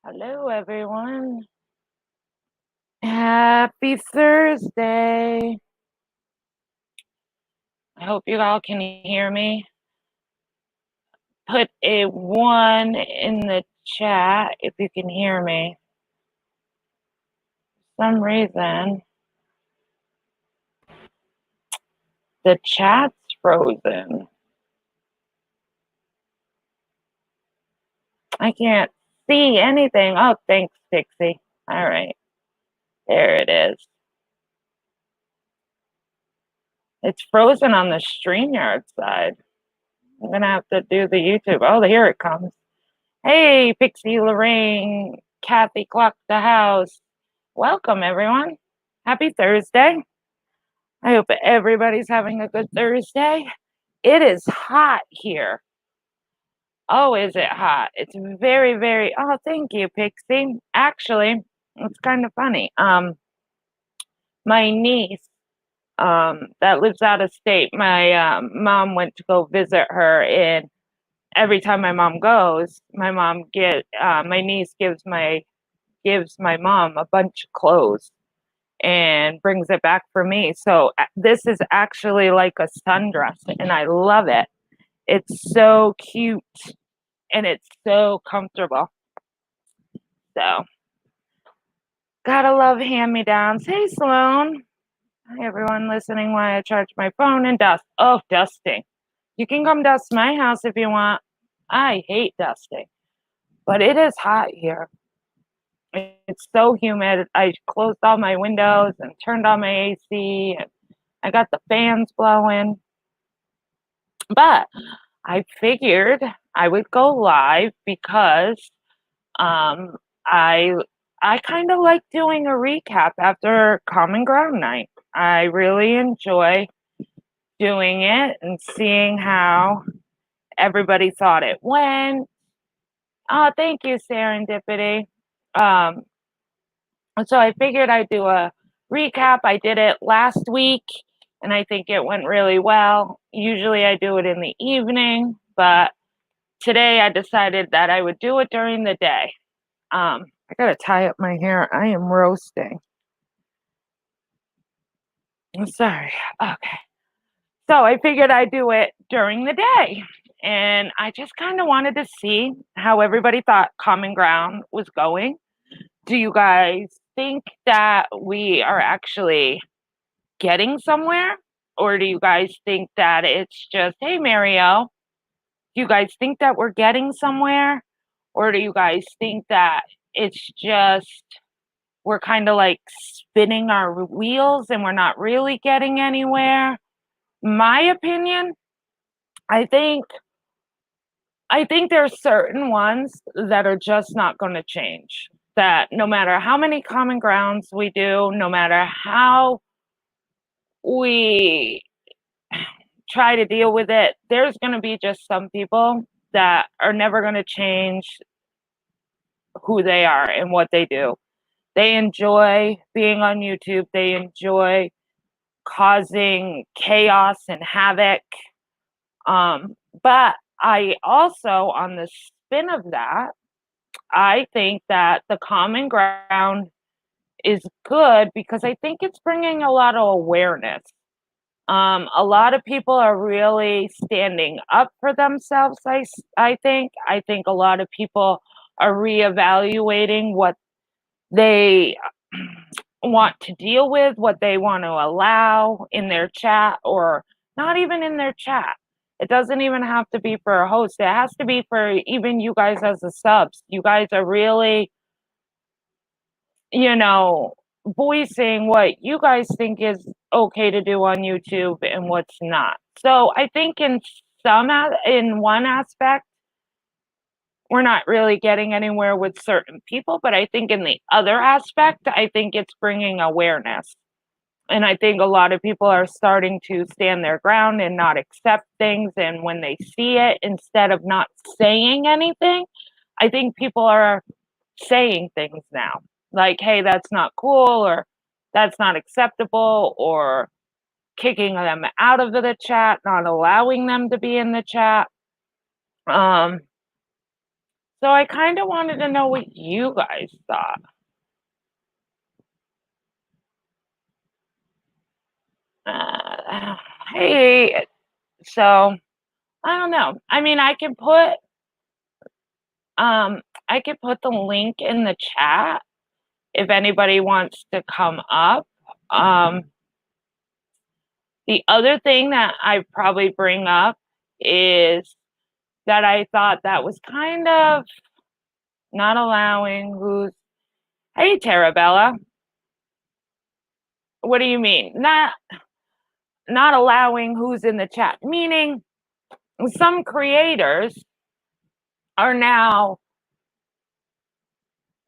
Hello, everyone. Happy Thursday. I hope you all can hear me. Put a 1 in the chat if you can hear me. For some reason, the chat's frozen. I can't see anything. Oh, thanks, Dixie. All right. There it is. It's frozen on the StreamYard side. I'm going to have to do the YouTube. Oh, here it comes. Hey, Pixie, Lorraine, Kathy clocked the house. Welcome, everyone. Happy Thursday. I hope everybody's having a good Thursday. It is hot here. Oh, is it hot? It's very, very. Oh, thank you, Pixie. Actually, it's kind of funny. My niece, that lives out of state, my mom went to go visit her, and every time my mom goes, my niece gives my mom a bunch of clothes and brings it back for me. So this is actually like a sundress, and I love it. It's so cute and it's so comfortable. So gotta love hand-me-downs. Hey, Sloan. Hi, everyone listening while I charge my phone and dust. Oh, dusting. You can come dust my house if you want. I hate dusting, but it is hot here. It's so humid. I closed all my windows and turned on my AC, and I got the fans blowing. But I figured I would go live because um, I I kind of like doing a recap after Common Ground night. I really enjoy doing it and seeing how everybody thought it went. Oh, thank you, Serendipity. Um, so I figured I'd do a recap. I did it last week, and I think it went really well. Usually I do it in the evening, but today I decided that I would do it during the day. I gotta tie up my hair. I am roasting. I'm sorry. Okay. So I figured I'd do it during the day. And I just kind of wanted to see how everybody thought Common Ground was going. Do you guys think that we are actually getting somewhere? Or do you guys think that it's just, hey, Mario, do you guys think that we're getting somewhere? Or do you guys think that it's just we're kind of like spinning our wheels and we're not really getting anywhere? My opinion, I think there's certain ones that are just not going to change. That no matter how many common grounds we do, no matter how we try to deal with it, there's going to be just some people that are never going to change who they are and what they do. They enjoy being on YouTube. They enjoy causing chaos and havoc. But I also, on the spin of that, I think that the common ground is good because I think it's bringing a lot of awareness. A lot of people are really standing up for themselves. I think. I think a lot of people are reevaluating what they want to deal with, what they want to allow in their chat, or not even in their chat. It doesn't even have to be for a host. It has to be for even you guys as the subs. You guys are really, voicing what you guys think is okay to do on YouTube and what's not. So I think in one aspect, we're not really getting anywhere with certain people, but I think in the other aspect, I think it's bringing awareness. And I think a lot of people are starting to stand their ground and not accept things. And when they see it, instead of not saying anything, I think people are saying things now. Like, hey, that's not cool, or that's not acceptable, or kicking them out of the chat, not allowing them to be in the chat. So So I kind of wanted to know what you guys thought. Hey, so I don't know. I mean, um I could put the link in the chat if anybody wants to come up. Um the other thing that I probably bring up is that I thought that was kind of not allowing who's hey Tarabella. What do you mean? Not allowing who's in the chat, meaning some creators are now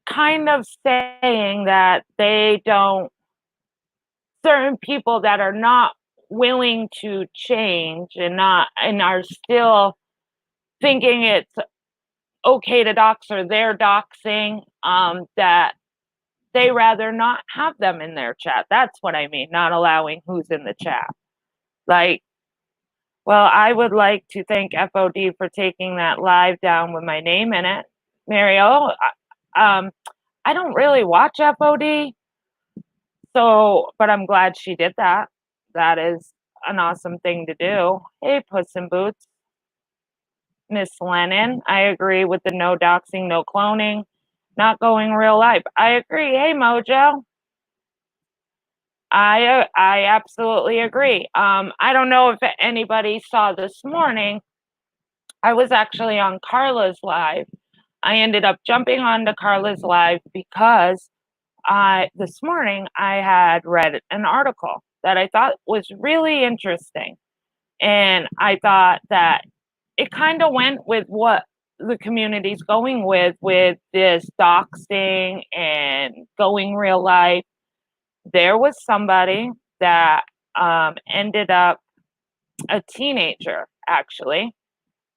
kind of saying that they don't certain people that are not willing to change and are still thinking it's okay to dox or they're doxing, that they rather not have them in their chat. That's what I mean, not allowing who's in the chat. Like, well, I would like to thank FOD for taking that live down with my name in it. Mario, I don't really watch FOD, so, but I'm glad she did that. That is an awesome thing to do. Hey, Puss in Boots. Miss Lennon, I agree with the no doxing, no cloning, not going real life. I agree. Hey, Mojo. I absolutely agree. I don't know if anybody saw this morning. I was actually on Carla's live. I ended up jumping onto Carla's live because this morning I had read an article that I thought was really interesting. And I thought that it kind of went with what the community's going with this doxing and going real life. There was somebody that ended up a teenager, actually.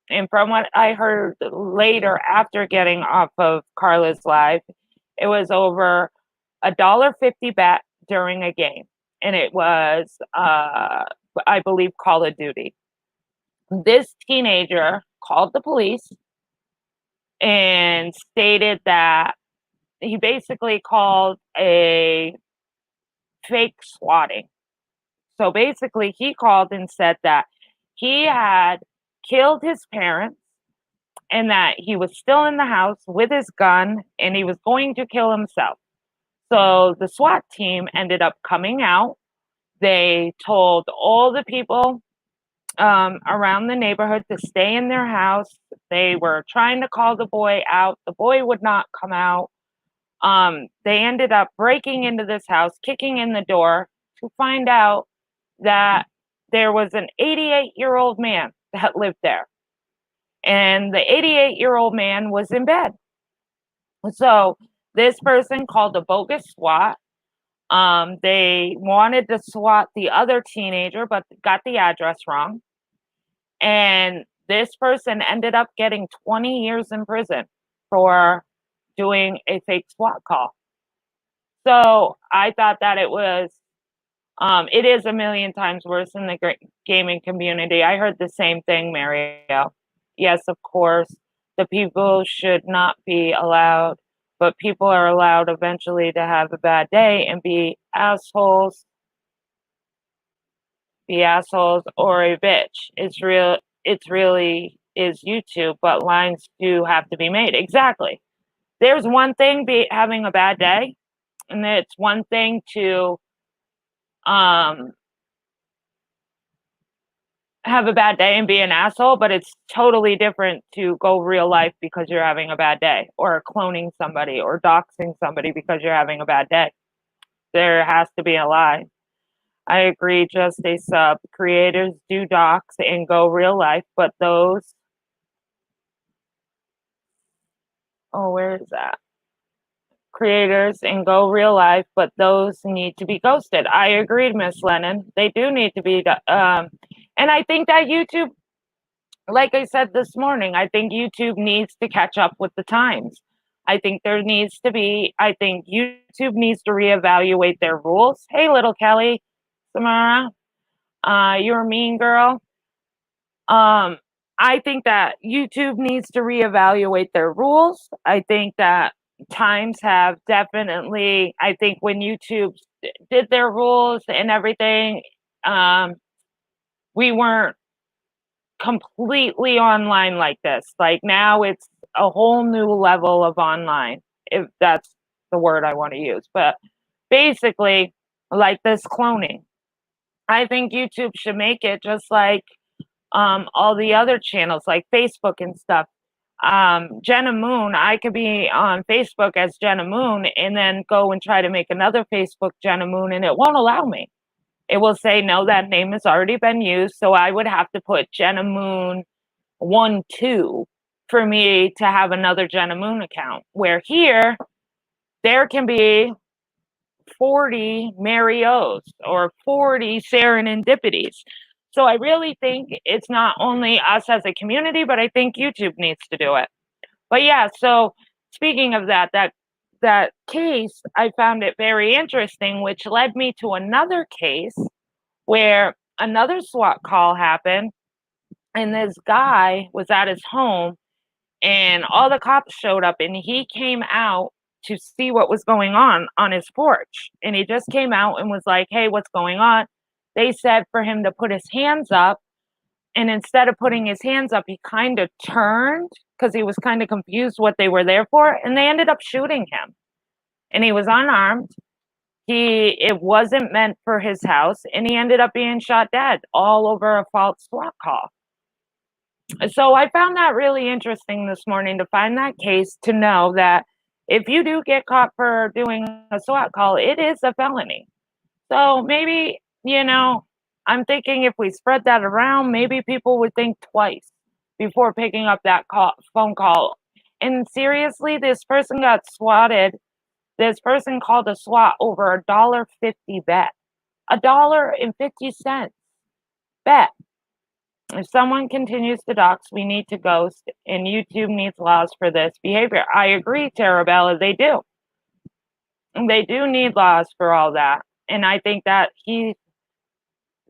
And from what I heard later after getting off of Carla's live, it was over $1.50 bet during a game. And it was, I believe, Call of Duty. This teenager called the police and stated that he basically called a fake swatting. So basically, he called and said that he had killed his parents and that he was still in the house with his gun and he was going to kill himself. So the SWAT team ended up coming out. They told all the people around the neighborhood to stay in their house. They were trying to call the boy out. The boy would not come out. They ended up breaking into this house, kicking in the door to find out that there was an 88-year-old man that lived there. And the 88-year-old man was in bed. So this person called a bogus SWAT. They wanted to SWAT the other teenager, but got the address wrong. And this person ended up getting 20 years in prison for doing a fake SWAT call. So I thought that it is a million times worse in the gaming community. I heard the same thing, Mario. Yes, of course, the people should not be allowed, but people are allowed eventually to have a bad day and be assholes or a bitch. It's really is YouTube, but lines do have to be made. Exactly. There's one thing having a bad day, and it's one thing to have a bad day and be an asshole, but it's totally different to go real life because you're having a bad day, or cloning somebody or doxing somebody because you're having a bad day. There has to be a line. I agree, just a sub. Creators do dox and go real life, but those where is that? Creators and go real life, but those need to be ghosted. I agreed, Miss Lennon. They do need to be and I think that YouTube, like I said this morning, I think YouTube needs to catch up with the times. I think YouTube needs to reevaluate their rules. Hey, little Kelly, Samara, you're a mean girl. I think that YouTube needs to reevaluate their rules. I think that times have definitely, I think when YouTube did their rules and everything, we weren't completely online like this. Like now it's a whole new level of online, if that's the word I want to use. But basically, like this cloning, I think YouTube should make it just like all the other channels like Facebook and stuff. Jenna Moon, I could be on Facebook as Jenna Moon and then go and try to make another Facebook Jenna Moon and it won't allow me. It will say, no, that name has already been used. So I would have to put Jenna Moon 1, 2 for me to have another Jenna Moon account. Where here, there can be 40 Mary O's or 40 Serendipities. So I really think it's not only us as a community, but I think YouTube needs to do it. But yeah, so speaking of that case, I found it very interesting, which led me to another case where another SWAT call happened, and this guy was at his home, and all the cops showed up, and he came out to see what was going on his porch. And he just came out and was like, hey, what's going on? They said for him to put his hands up. And instead of putting his hands up, he kind of turned because he was kind of confused what they were there for. And they ended up shooting him. And he was unarmed. It wasn't meant for his house. And he ended up being shot dead all over a false SWAT call. So I found that really interesting this morning to find that case, to know that if you do get caught for doing a SWAT call, it is a felony. So maybe, I'm thinking if we spread that around, maybe people would think twice before picking up that phone call. And seriously, this person got swatted. This person called a SWAT over $1.50 bet. $1.50 bet. If someone continues to dox, we need to ghost, and YouTube needs laws for this behavior. I agree, Tarabella, they do. They do need laws for all that. And I think that he's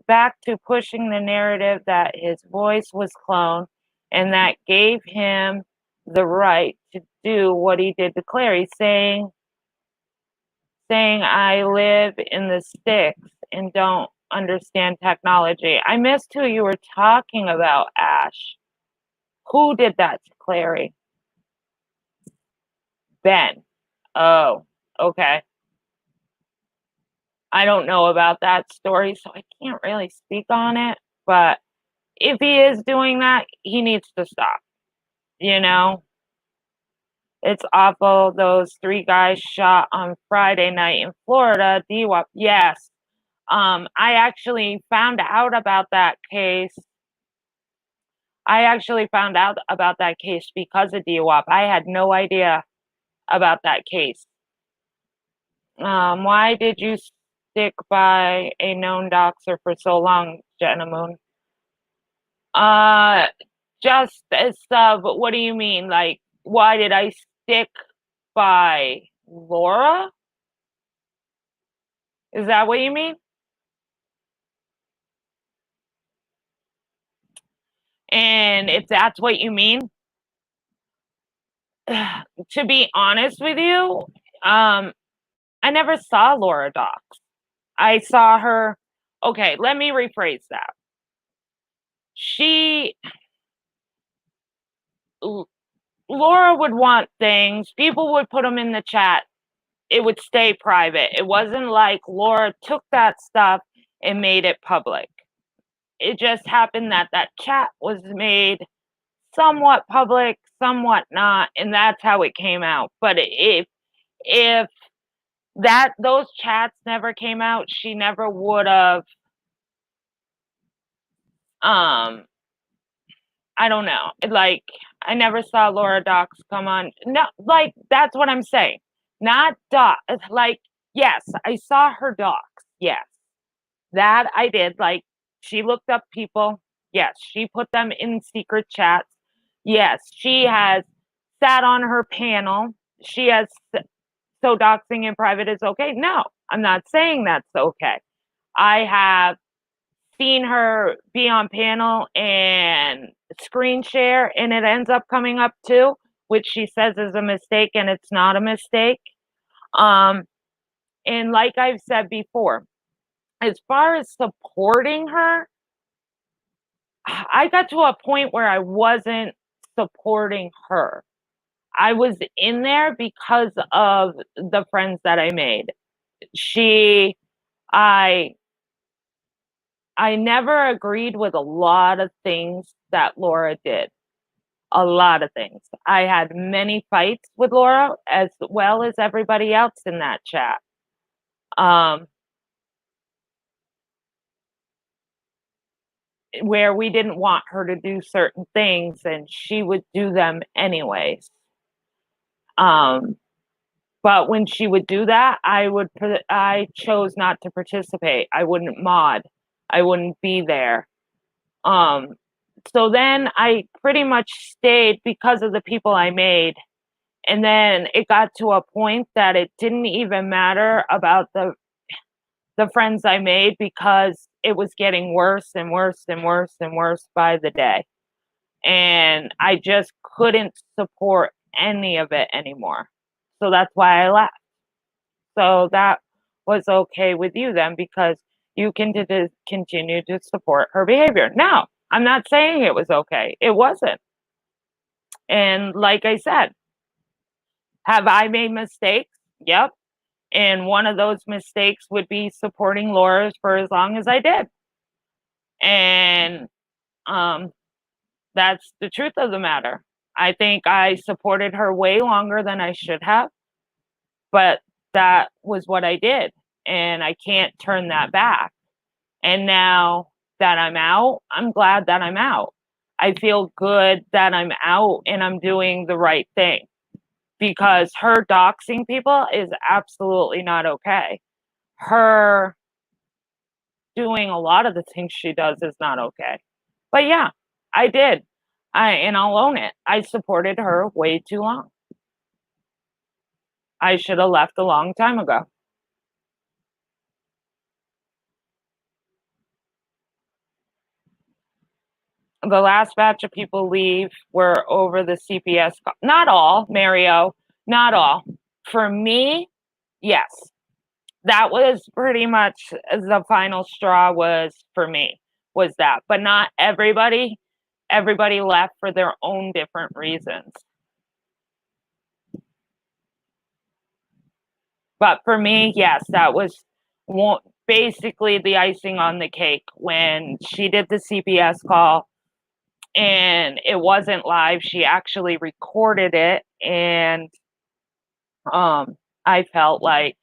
back to pushing the narrative that his voice was cloned, and that gave him the right to do what he did to Claire. He's saying I live in the sticks and don't understand technology. I missed who you were talking about, Ash. Who did that to Clary? Ben. Oh, okay. I don't know about that story, so I can't really speak on it. But if he is doing that, he needs to stop. It's awful. Those 3 guys shot on Friday night in Florida. DWAP. Yes. I actually found out about that case. Because of DWAP. I had no idea about that case. Why did you stick by a known doxer for so long, Jenna Moon? Just as what do you mean? Like, why did I stick by Laura? Is that what you mean? And if that's what you mean, to be honest with you, I never saw Laura dox. I saw her. Okay, let me rephrase that. Laura would want things. People would put them in the chat. It would stay private. It wasn't like Laura took that stuff and made it public. It just happened that chat was made somewhat public, somewhat not, and that's how it came out. But if those chats never came out, she never would have. I don't know. Like, I never saw Laura dox come on. No, like, that's what I'm saying. Not dox. Like, yes, I saw her dox. Yes, that I did. Like, she looked up people. Yes, she put them in secret chats. Yes, she has sat on her panel. She has. So doxing in private is okay? No, I'm not saying that's okay. I have seen her be on panel and screen share and it ends up coming up too, which she says is a mistake and it's not a mistake. Um, and like I've said before, as far as supporting her, I got to a point where I wasn't supporting her. I was in there because of the friends that I made. She, I, I never agreed with a lot of things that Laura did. A lot of things. I had many fights with Laura as well as everybody else in that chat. Um, where we didn't want her to do certain things and she would do them anyways. Um, but when she would do that, I chose not to participate. I wouldn't mod. I wouldn't be there. Um, so then I pretty much stayed because of the people I made. And then it got to a point that it didn't even matter about the friends I made because it was getting worse and worse and worse and worse by the day. And I just couldn't support any of it anymore. So that's why I left. So that was okay with you then because you can continue to support her behavior. Now, I'm not saying it was okay. It wasn't. And like I said, have I made mistakes? Yep. And one of those mistakes would be supporting Laura's for as long as I did. And um, that's the truth of the matter. I think I supported her way longer than I should have, but that was what I did. And I can't turn that back. And now that I'm out, I'm glad that I'm out. I feel good that I'm out and I'm doing the right thing because her doxing people is absolutely not okay. Her doing a lot of the things she does is not okay. But yeah, I did. And I'll own it. I supported her way too long. I should have left a long time ago. The last batch of people leave were over the CPS. Not all, Mario, not all. For me, yes. That was pretty much the final straw was for me, was that. But not everybody. Everybody left for their own different reasons. But for me, yes, that was basically the icing on the cake when she did the CPS call and it wasn't live. She actually recorded it, and I felt like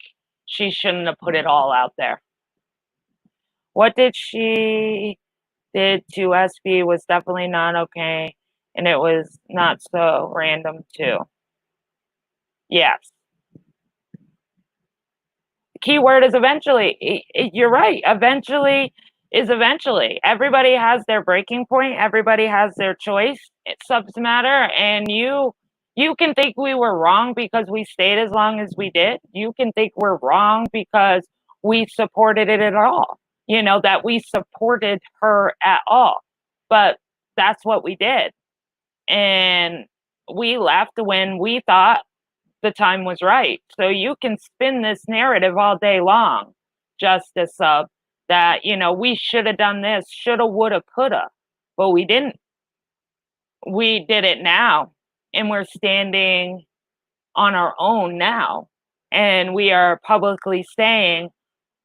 she shouldn't have put it all out there. What did she did to SB was definitely not okay, and it was not so random too. Yes. Keyword is eventually. You're right. Eventually is eventually. Everybody has their breaking point. Everybody has their choice. It's subject matter, and you can think we were wrong because we stayed as long as we did. You can think we're wrong because we supported it at all. You know that we supported her at all, but that's what we did, and we left when we thought the time was right. So you can spin this narrative all day long, Justice Sub, that, we should have done this, shoulda, woulda, coulda, but we didn't. We did it now, and we're standing on our own now. And we are publicly saying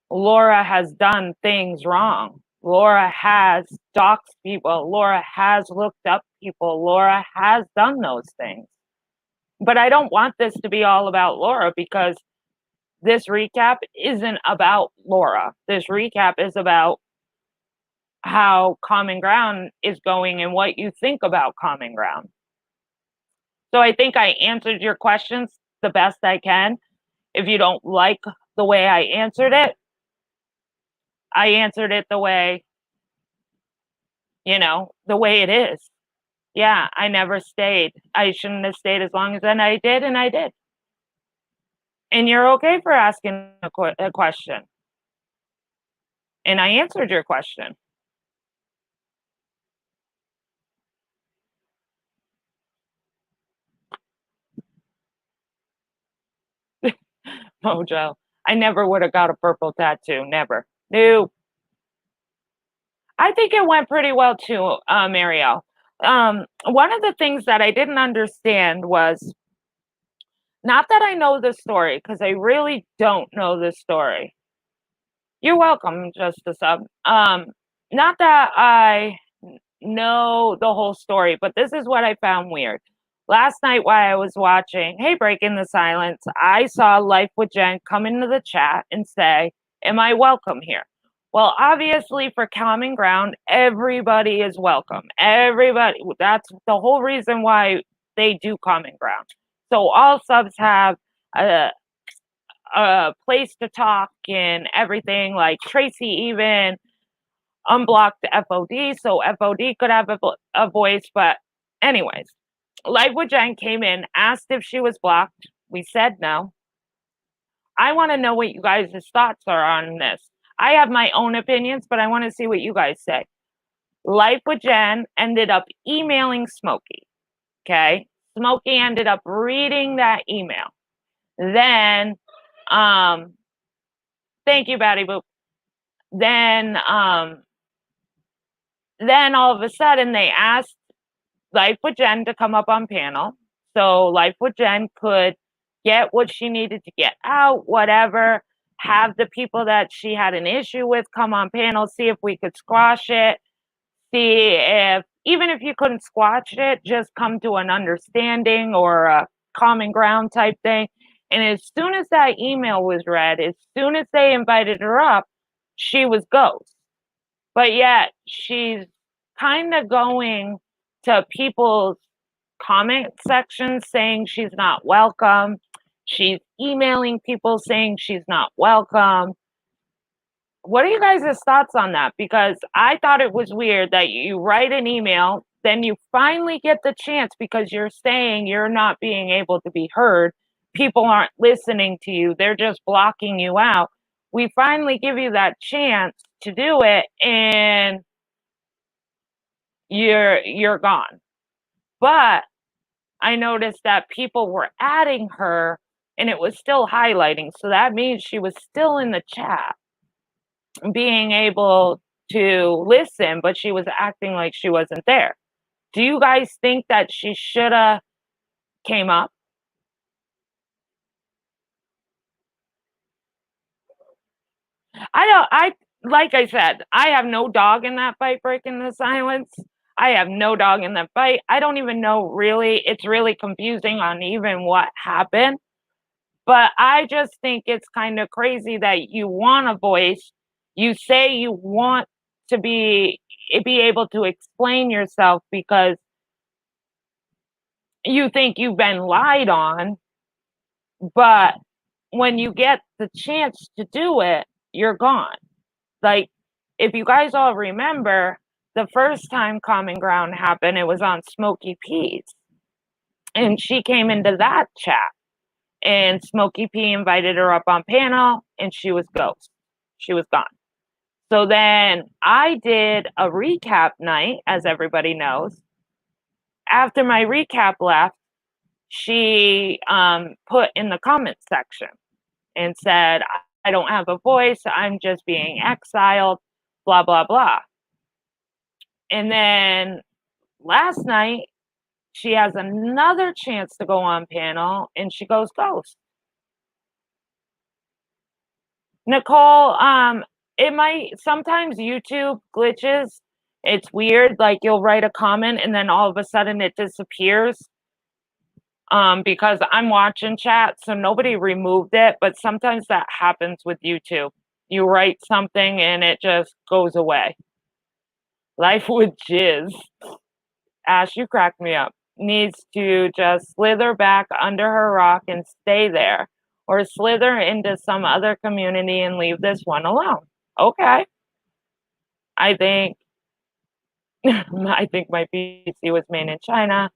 Laura has done things wrong. Laura has doxed people. Laura has looked up people. Laura has done those things. But I don't want this to be all about Laura because this recap isn't about Laura. This recap is about how Common Ground is going and what you think about Common Ground. So I think I answered your questions the best I can. If you don't like the way I answered it the way, the way it is. Yeah, I never stayed. I shouldn't have stayed as long as then I did, and I did. And you're okay for asking a question. And I answered your question. Mojo. I never would have got a purple tattoo. Never. No. I think it went pretty well too, Marielle. One of the things that I didn't understand was not that I know the story, because I really don't know the story. You're welcome, just a sub. Not that I know the whole story, but this is what I found weird. Last night while I was watching, hey, Breaking the Silence, I saw Life with Jen come into the chat and say, am I welcome here? Well, obviously for Common Ground, everybody is welcome. Everybody, that's the whole reason why they do Common Ground. So all subs have a place to talk and everything. Like Tracy even unblocked FOD, so FOD could have a voice. But anyways, Life with Jen came in, asked if she was blocked. We said no. I want to know what you guys' thoughts are on this. I have my own opinions, but I want to see what you guys say. Life with Jen ended up emailing Smokey. Okay. Smokey ended up reading that email. Then, thank you, Batty Boop. Then all of a sudden they asked Life with Jen to come up on panel. So Life with Jen could get what she needed to get out, whatever, have the people that she had an issue with come on panel, see if we could squash it, see if, even if you couldn't squash it, just come to an understanding or a common ground type thing. And as soon as that email was read, as soon as they invited her up, she was ghost. But yet she's kind of going to people's comment sections saying she's not welcome. She's emailing people saying she's not welcome. What are you guys' thoughts on that? Because I thought it was weird that you write an email, then you finally get the chance because you're saying you're not being able to be heard. People aren't listening to you. They're just blocking you out. We finally give you that chance to do it and you're gone. But I noticed that people were adding her and it was still highlighting. So that means she was still in the chat, being able to listen, but she was acting like she wasn't there. Do you guys think that she should have came up? Like I said, I have no dog in that fight, Breaking the Silence. I have no dog in that fight. I don't even know really. It's really confusing on even what happened. But I just think it's kind of crazy that you want a voice. You say you want to be able to explain yourself because you think you've been lied on. But when you get the chance to do it, you're gone. Like, if you guys all remember, the first time Common Ground happened, it was on Smokey P's. And she came into that chat. And Smokey P invited her up on panel, and she was ghost. She was gone. So then I did a recap night, as everybody knows. After my recap left, she put in the comment section and said, I don't have a voice. I'm just being exiled, blah, blah, blah. And then last night, she has another chance to go on panel, and she goes ghost. Nicole, it might, sometimes YouTube glitches. It's weird. Like you'll write a comment and then all of a sudden it disappears. Because I'm watching chat, so nobody removed it, but sometimes that happens with YouTube. You write something and it just goes away. Life with Jizz. Ash, you cracked me up. Needs to just slither back under her rock and stay there, or slither into some other community and leave this one alone. Okay. I think my PC was made in China.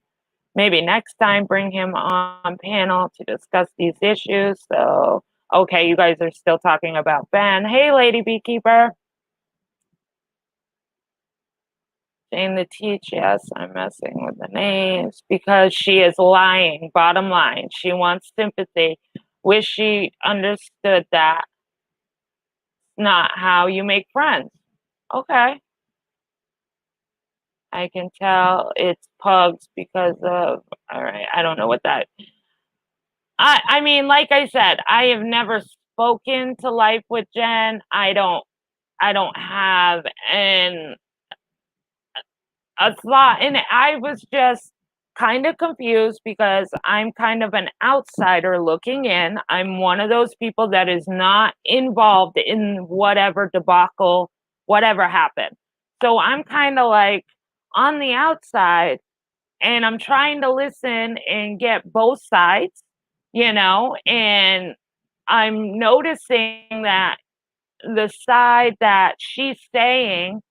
Maybe next time bring him on panel to discuss these issues. So, okay, you guys are still talking about Ben. Hey, Lady Beekeeper. Jane the Teach, yes, I'm messing with the names because she is lying. Bottom line, she wants sympathy. Wish she understood that. Not how you make friends. Okay. I can tell it's pugs because of, all right, I don't know what that. I mean, like I said, I have never spoken to Life with Jen. I don't have an a thought, and I was just kind of confused because I'm kind of an outsider looking in. I'm one of those people that is not involved in whatever debacle, whatever happened. So I'm kind of like on the outside, and I'm trying to listen and get both sides, and I'm noticing that the side that she's saying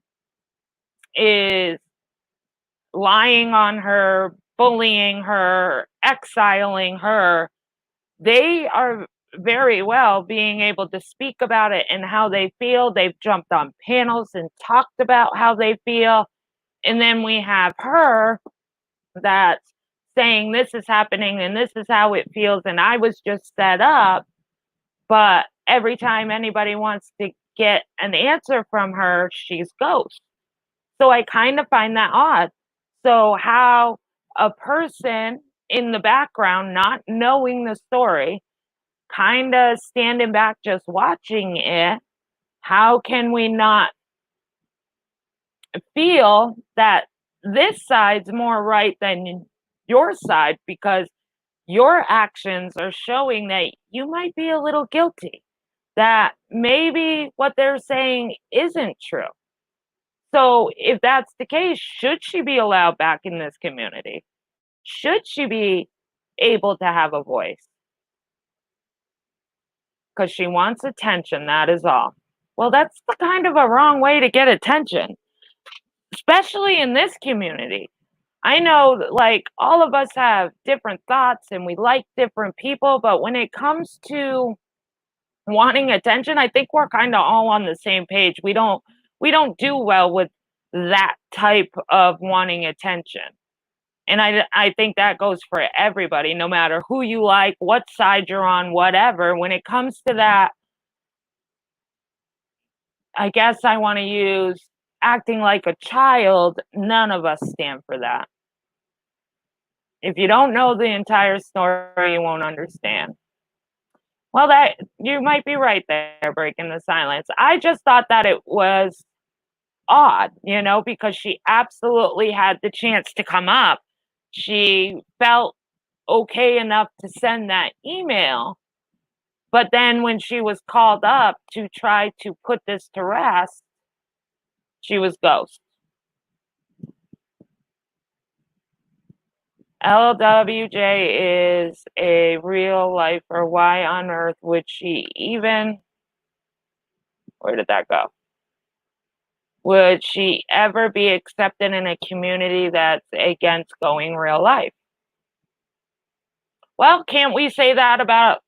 is lying on her, bullying her, exiling her, they are very well being able to speak about it and how they feel. They've jumped on panels and talked about how they feel. And then we have her that's saying this is happening and this is how it feels. And I was just set up. But every time anybody wants to get an answer from her, she's ghost. So I kind of find that odd. So how a person in the background, not knowing the story, kind of standing back just watching it, how can we not feel that this side's more right than your side because your actions are showing that you might be a little guilty, that maybe what they're saying isn't true. So if that's the case, should she be allowed back in this community? Should she be able to have a voice? Because she wants attention, that is all. Well, that's the kind of a wrong way to get attention, especially in this community. I know that, like, all of us have different thoughts and we like different people, but when it comes to wanting attention, I think we're kind of all on the same page. We don't do well with that type of wanting attention. And I think that goes for everybody, no matter who you like, what side you're on, whatever. When it comes to that, I guess I want to use acting like a child. None of us stand for that. If you don't know the entire story, you won't understand. Well, that you might be right there, breaking the silence. I just thought that it was odd, because she absolutely had the chance to come up. She felt okay enough to send that email. But then when she was called up to try to put this to rest, she was ghost. LWJ is a real lifer. Why on earth would she even, where did that go? Would she ever be accepted in a community that's against going real life? Well, can't we say that about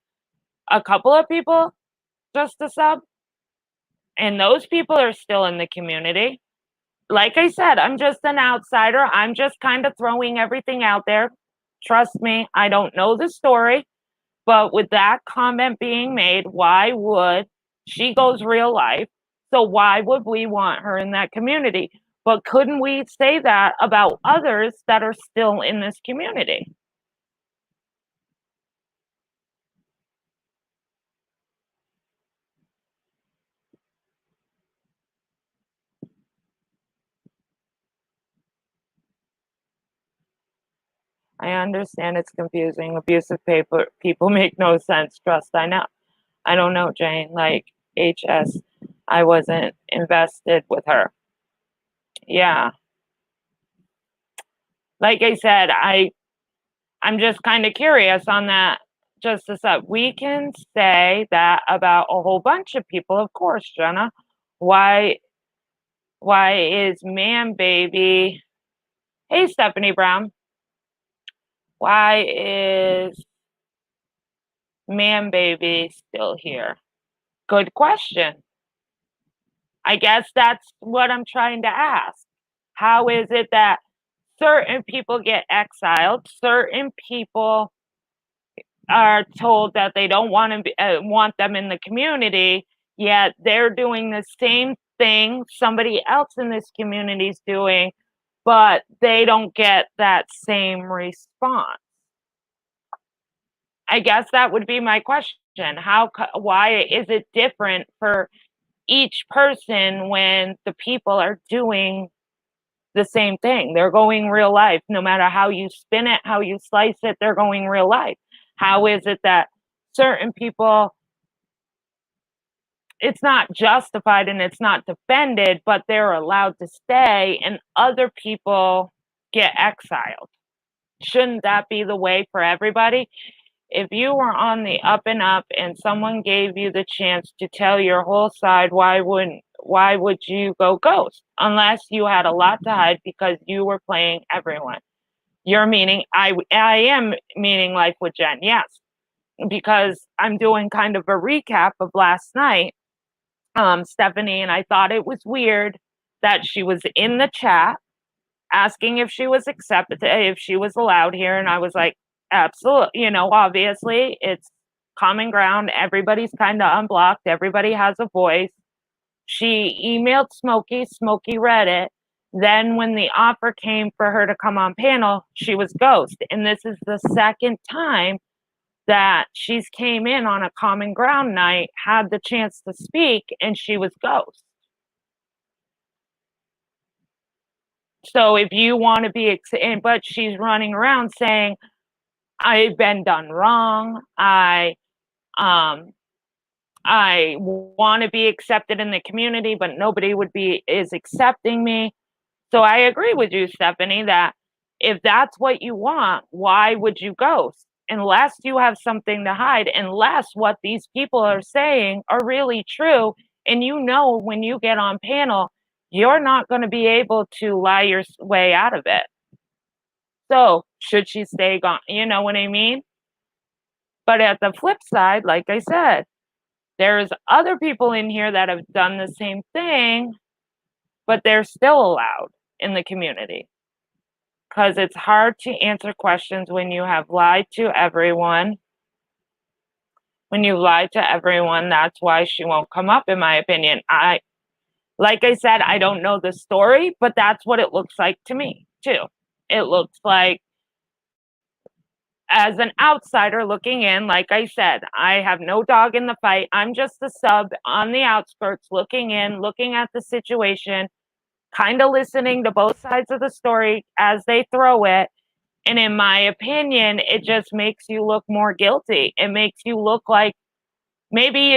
a couple of people, just a sub? And those people are still in the community. Like I said, I'm just an outsider. I'm just kind of throwing everything out there. Trust me, I don't know the story. But with that comment being made, why would she goes real life? So why would we want her in that community? But couldn't we say that about others that are still in this community? I understand it's confusing. Abusive paper people make no sense. Trust, I know. I don't know, Jane. Like HS, I wasn't invested with her. Yeah. Like I said, I'm just kind of curious on that. Just as that we can say that about a whole bunch of people, of course, Jenna. Why why is man baby, hey Stephanie Brown, why is man baby still here? Good question. I guess that's what I'm trying to ask. How is it that certain people get exiled, certain people are told that they don't want them in the community, yet they're doing the same thing somebody else in this community is doing, but they don't get that same response. I guess that would be my question. Why is it different for each person when the people are doing the same thing? They're going real life. No matter how you spin it, how you slice it, they're going real life. How is it that certain people, it's not justified and it's not defended, but they're allowed to stay and other people get exiled? Shouldn't that be the way for everybody? If you were on the up and up and someone gave you the chance to tell your whole side, why would you go ghost? Unless you had a lot to hide because you were playing everyone. You're meaning I am meaning Life with Jen, yes. Because I'm doing kind of a recap of last night. Stephanie, and I thought it was weird that she was in the chat asking if she was accepted, if she was allowed here, and I was like, absolutely, obviously it's common ground, everybody's kind of unblocked, everybody has a voice. She emailed Smokey read it. Then when the offer came for her to come on panel, she was ghost, and this is the second time that she's came in on a common ground night, had the chance to speak, and she was ghost. So if you want to be, but she's running around saying, I've been done wrong. I want to be accepted in the community, but nobody is accepting me. So I agree with you, Stephanie, that if that's what you want, why would you ghost? Unless you have something to hide, unless what these people are saying are really true. And when you get on panel, you're not going to be able to lie your way out of it. So should she stay gone? You know what I mean? But at the flip side, like I said, there's other people in here that have done the same thing, but they're still allowed in the community. Because it's hard to answer questions when you have lied to everyone. When you lie to everyone, that's why she won't come up, in my opinion. Like I said, I don't know the story, but that's what it looks like to me, too. It looks like, as an outsider looking in, like I said, I have no dog in the fight. I'm just a sub on the outskirts looking in, looking at the situation, kind of listening to both sides of the story as they throw it. And in my opinion, it just makes you look more guilty. It makes you look like maybe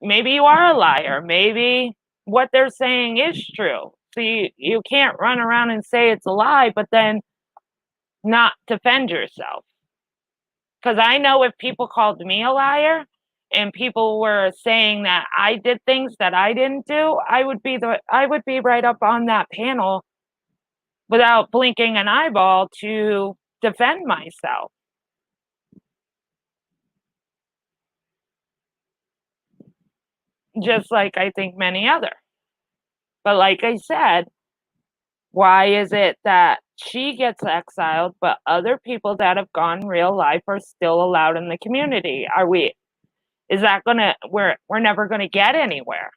you are a liar. Maybe what they're saying is true. So you can't run around and say it's a lie, but then not defend yourself. Because I know if people called me a liar and people were saying that I did things that I didn't do, I would be right up on that panel without blinking an eyeball to defend myself. Just like I think many other. But like I said, why is it that she gets exiled, but other people that have gone real life are still allowed in the community? Is that we're never gonna get anywhere?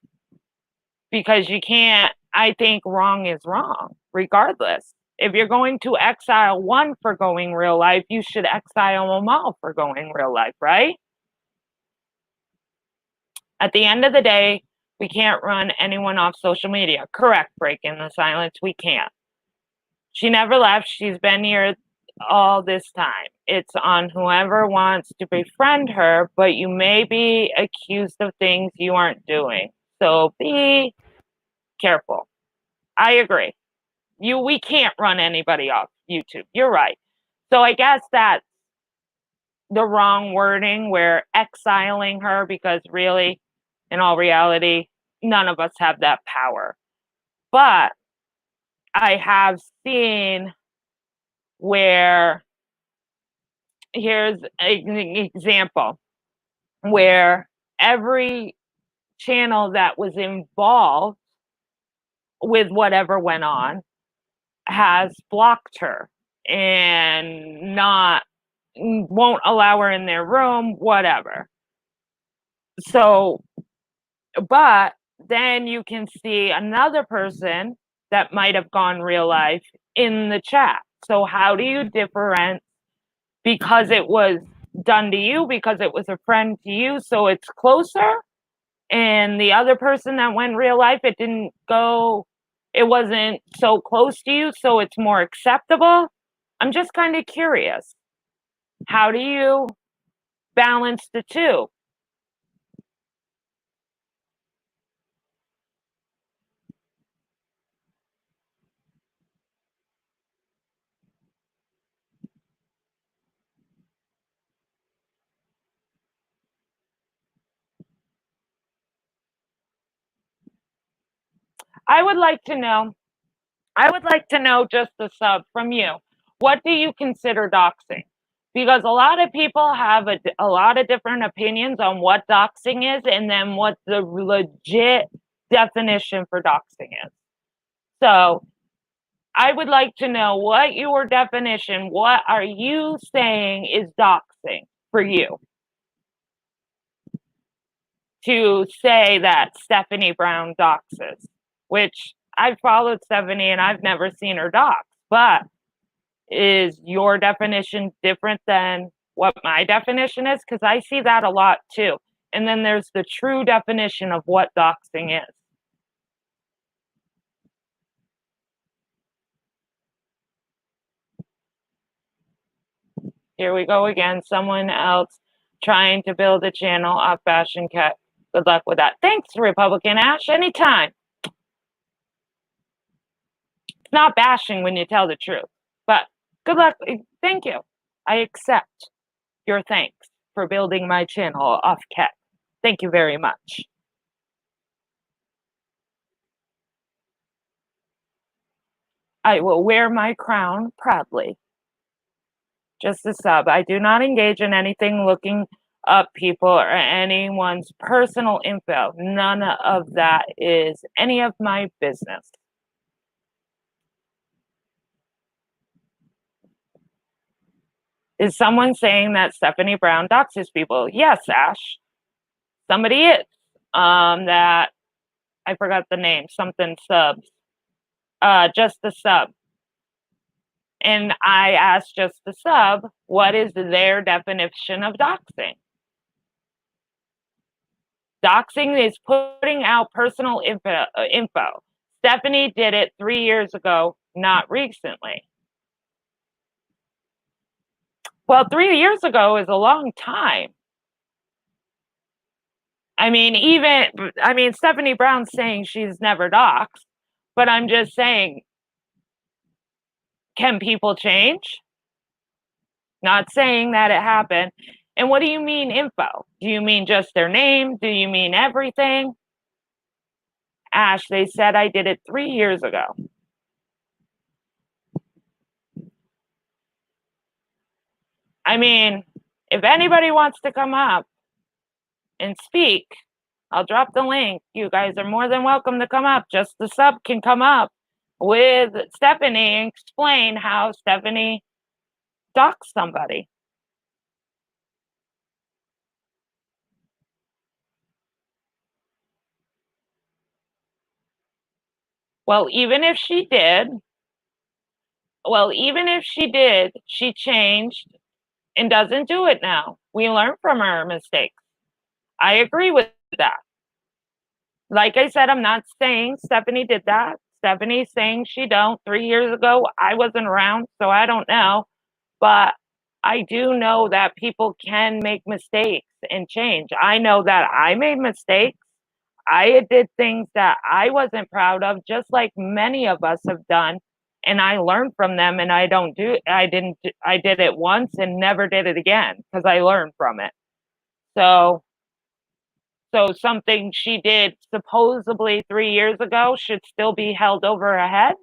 Because you can't, I think wrong is wrong, regardless. If you're going to exile one for going real life, you should exile them all for going real life, right? At the end of the day, we can't run anyone off social media. Correct, breaking the silence, we can't. She never left. She's been here all this time. It's on whoever wants to befriend her, but you may be accused of things you aren't doing. So be careful. I agree. We can't run anybody off YouTube. You're right. So I guess that's the wrong wording. We're exiling her because really, in all reality, none of us have that power. But I have seen where, here's an example, where every channel that was involved with whatever went on has blocked her and not won't allow her in their room, whatever. So, but then you can see another person that might have gone real life in the chat. So how do you differentiate because it was done to you, because it was a friend to you, so it's closer, and the other person that went real life, it wasn't so close to you, so it's more acceptable? I'm just kind of curious. How do you balance the two? I would like to know I would like to know just a sub from you. What do you consider doxing? Because a lot of people have a lot of different opinions on what doxing is and then what the legit definition for doxing is. So I would like to know what your definition, what are you saying is doxing for you? To say that Stephanie Brown doxes, which I've followed Stephanie and I've never seen her dox, but is your definition different than what my definition is? Because I see that a lot too. And then there's the true definition of what doxing is. Here we go again. Someone else trying to build a channel off Fashion Cat. Good luck with that. Thanks, Republican Ash. Anytime. It's not bashing when you tell the truth, but good luck. Thank you. I accept your thanks for building my channel off Cat. Thank you very much. I will wear my crown proudly. Just a sub. I do not engage in anything looking up people or anyone's personal info. None of that is any of my business. Is someone saying that Stephanie Brown doxes people? Yes, Ash. Somebody is. That I forgot the name. Something subs. Just a sub. And I asked just the sub, what is their definition of doxing? Doxing is putting out personal info. Stephanie did it 3 years ago, not recently. Well, 3 years ago is a long time. I mean, Stephanie Brown's saying she's never doxed, but I'm just saying, can people change? Not saying that it happened. And what do you mean info? Do you mean just their name? Do you mean everything? Ash, they said I did it 3 years ago. I mean, if anybody wants to come up and speak, I'll drop the link. You guys are more than welcome to come up. Just the sub can come up with Stephanie and explain how Stephanie doxed somebody. Well, even if she did, she changed and doesn't do it now. We learn from her mistakes. I agree with that. Like I said, I'm not saying Stephanie did that. Stephanie's saying she don't. 3 years ago, I wasn't around, so I don't know. But I do know that people can make mistakes and change. I know that I made mistakes. I did things that I wasn't proud of, just like many of us have done. And I learned from them and I did it once and never did it again because I learned from it. So something she did supposedly 3 years ago should still be held over her head?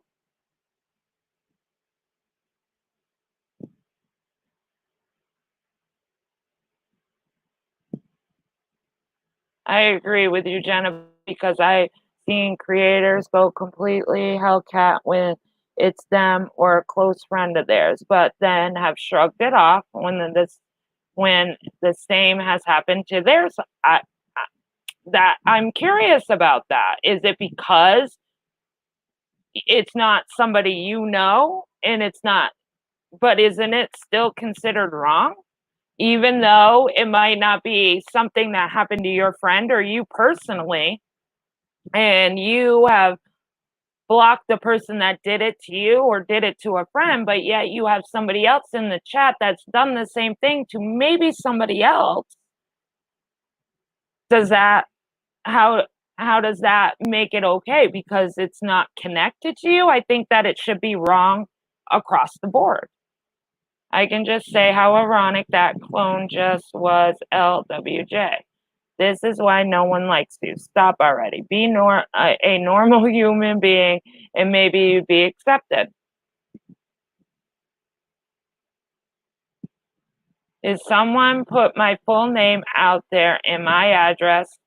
I agree with you, Jenna, because I've seen creators go completely hellcat when it's them or a close friend of theirs, but then have shrugged it off when the same has happened to theirs. That I'm curious about that. Is it because it's not somebody you know and it's not, but isn't it still considered wrong? Even though it might not be something that happened to your friend or you personally, and you have blocked the person that did it to you or did it to a friend, but yet you have somebody else in the chat that's done the same thing to maybe somebody else. Does that, how how does that make it okay because it's not connected to you? I think that it should be wrong across the board. I can just say how ironic that clone just was LWJ. This is why no one likes you. Stop already. Be a normal human being and maybe you'd be accepted. If someone put my full name out there and my address,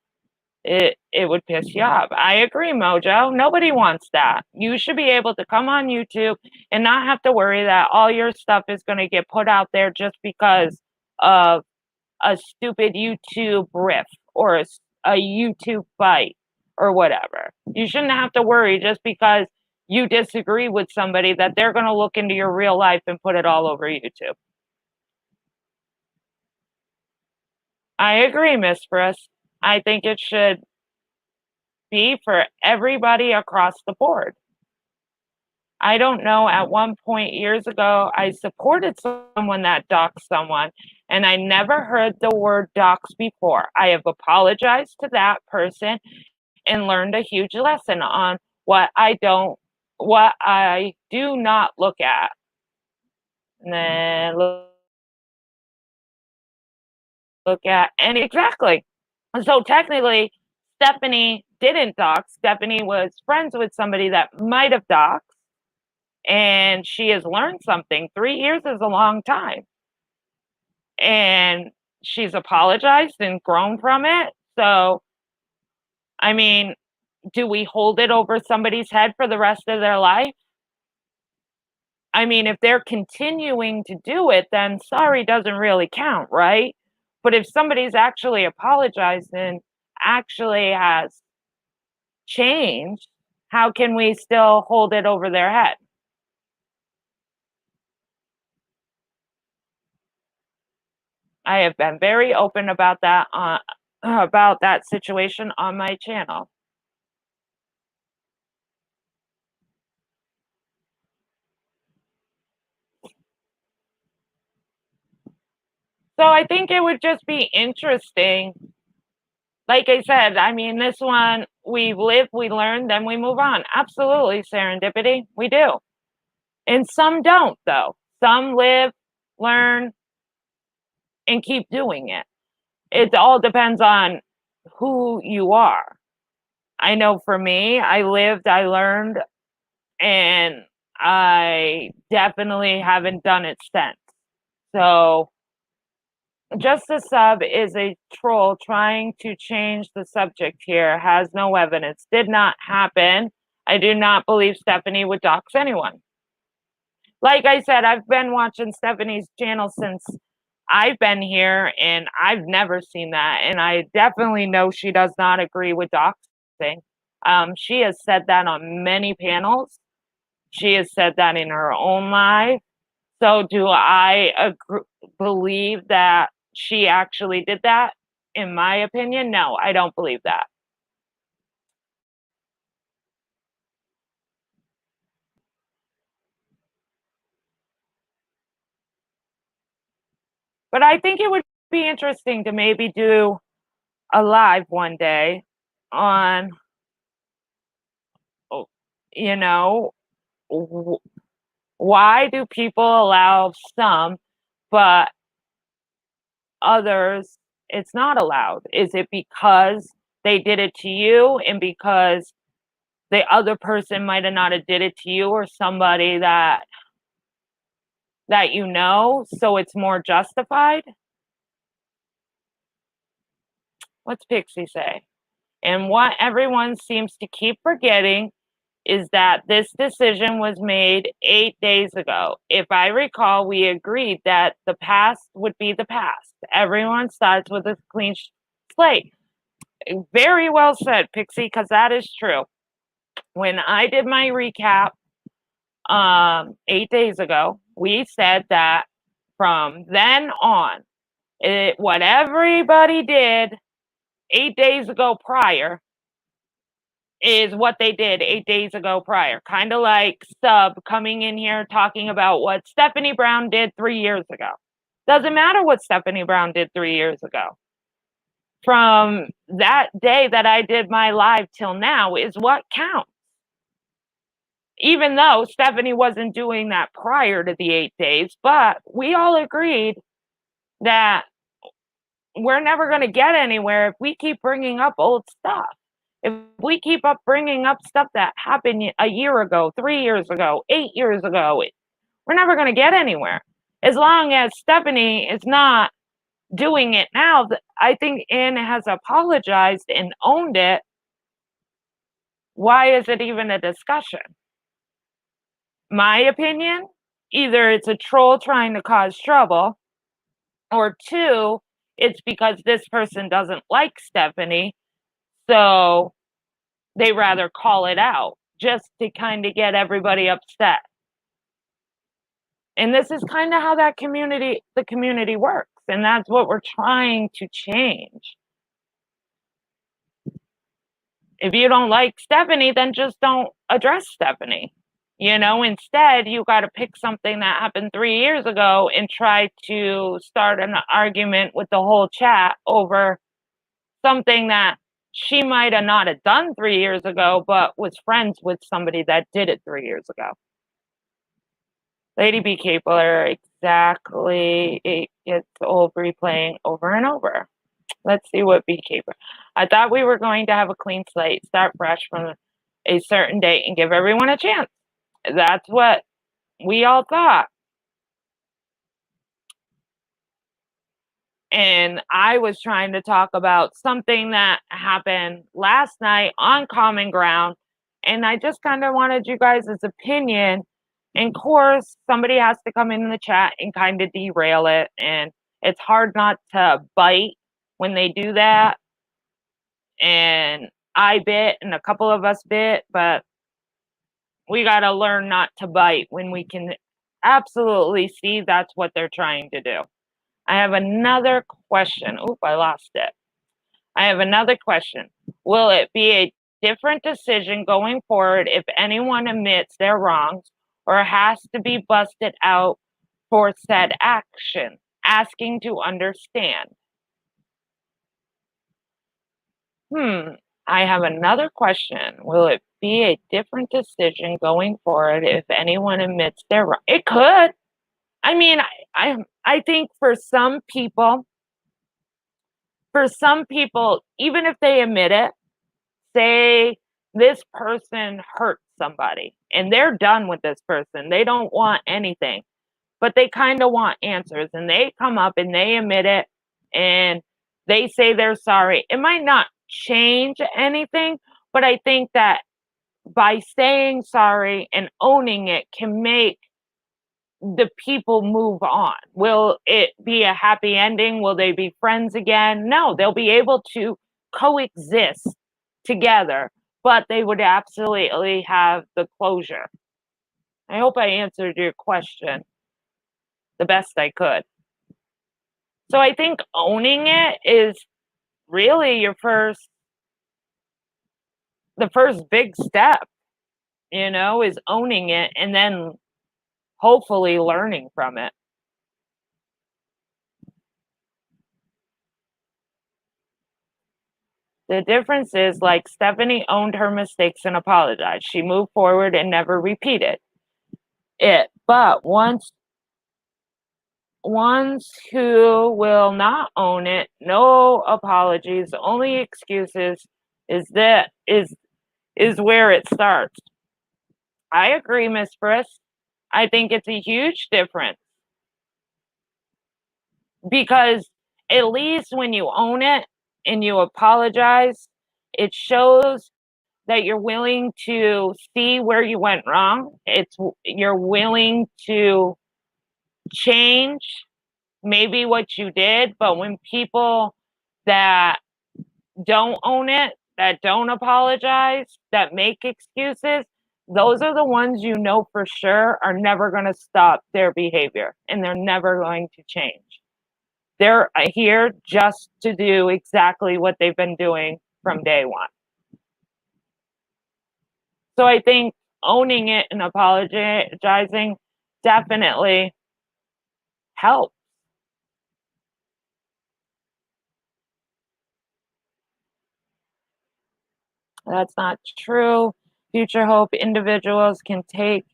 it would piss you off. I agree, Mojo. Nobody wants that. You should be able to come on YouTube and not have to worry that all your stuff is going to get put out there just because of a stupid YouTube riff or a YouTube fight or whatever. You shouldn't have to worry just because you disagree with somebody that they're going to look into your real life and put it all over YouTube. I agree, Miss Frisk. I think it should be for everybody across the board. I don't know, at one point years ago, I supported someone that doxed someone, and I never heard the word dox before. I have apologized to that person and learned a huge lesson on what I do not look at. And then look at, and exactly. So technically, Stephanie didn't dox. Stephanie was friends with somebody that might have doxed, and she has learned something. 3 years is a long time. And she's apologized and grown from it. So, I mean, do we hold it over somebody's head for the rest of their life? I mean, if they're continuing to do it, then sorry doesn't really count, right? But if somebody's actually apologized and actually has changed, how can we still hold it over their head? I have been very open about that situation on my channel. So I think it would just be interesting. Like I said, I mean, this one, we live, we learn, then we move on. Absolutely, serendipity, we do. And some don't, though. Some live, learn, and keep doing it. It all depends on who you are. I know for me, I lived, I learned, and I definitely haven't done it since. So just a sub is a troll trying to change the subject here, has no evidence, did not happen. I do not believe Stephanie would dox anyone. Like I said, I've been watching Stephanie's channel since I've been here and I've never seen that. And I definitely know she does not agree with doxing. She has said that on many panels. She has said that in her own life. So do I believe that she actually did that? In my opinion, no, I don't believe that. But I think it would be interesting to maybe do a live one day on, oh, you know, why do people allow some, but others it's not allowed? Is it because they did it to you and because the other person might have not have did it to you or somebody that you know, so it's more justified? What's Pixie say? And what everyone seems to keep forgetting is that this decision was made 8 days ago. If I recall, we agreed that the past would be the past. Everyone starts with a clean slate. Very well said, Pixie, because that is true. When I did my recap 8 days ago, we said that from then on, what everybody did 8 days ago prior is what they did 8 days ago prior. Kind of like Sub coming in here talking about what Stephanie Brown did 3 years ago. Doesn't matter what Stephanie Brown did 3 years ago. From that day that I did my live till now is what counts. Even though Stephanie wasn't doing that prior to the 8 days, but we all agreed that we're never going to get anywhere if we keep bringing up old stuff. If we keep up bringing up stuff that happened a year ago, 3 years ago, 8 years ago, we're never going to get anywhere. As long as Stephanie is not doing it now, I think Anne has apologized and owned it. Why is it even a discussion? My opinion, either it's a troll trying to cause trouble, or two, it's because this person doesn't like Stephanie, so they rather call it out just to kind of get everybody upset. And this is kind of how the community works, and that's what we're trying to change. If you don't like Stephanie, then just don't address Stephanie. Instead, you got to pick something that happened 3 years ago and try to start an argument with the whole chat over something that she might have not have done 3 years ago, but was friends with somebody that did it 3 years ago. Lady Beekeeper, exactly. It gets old replaying over and over. Let's see what Beekeeper. I thought we were going to have a clean slate, start fresh from a certain date, and give everyone a chance. That's what we all thought. And I was trying to talk about something that happened last night on Common Ground, and I just kind of wanted you guys' opinion. And of course, somebody has to come in the chat and kind of derail it, and it's hard not to bite when they do that. And I bit, and a couple of us bit, but we got to learn not to bite when we can absolutely see that's what they're trying to do. I have another question. Oop, I lost it. I have another question. Will it be a different decision going forward if anyone admits they're wrongs or has to be busted out for said action? Asking to understand. I have another question. Will it be a different decision going forward if anyone admits they're wrong? It could. I mean, I think for some people, even if they admit it, say this person hurt somebody and they're done with this person, they don't want anything, but they kind of want answers, and they come up and they admit it and they say they're sorry. It might not change anything, but I think that by saying sorry and owning it can make the people move on. Will it be a happy ending? Will they be friends again? No, they'll be able to coexist together, but they would absolutely have the closure. I hope I answered your question the best I could. So I think owning it is really the first big step, is owning it and then hopefully learning from it. The difference is, like, Stephanie owned her mistakes and apologized. She moved forward and never repeated it. But ones who will not own it, no apologies, only excuses, is where it starts. I agree, Miss Friss. I think it's a huge difference. Because at least when you own it and you apologize, it shows that you're willing to see where you went wrong. You're willing to change maybe what you did, but when people that don't own it, that don't apologize, that make excuses, those are the ones you know for sure are never going to stop their behavior and they're never going to change. They're here just to do exactly what they've been doing from day one. So I think owning it and apologizing definitely helps. That's not true. Future hope individuals can take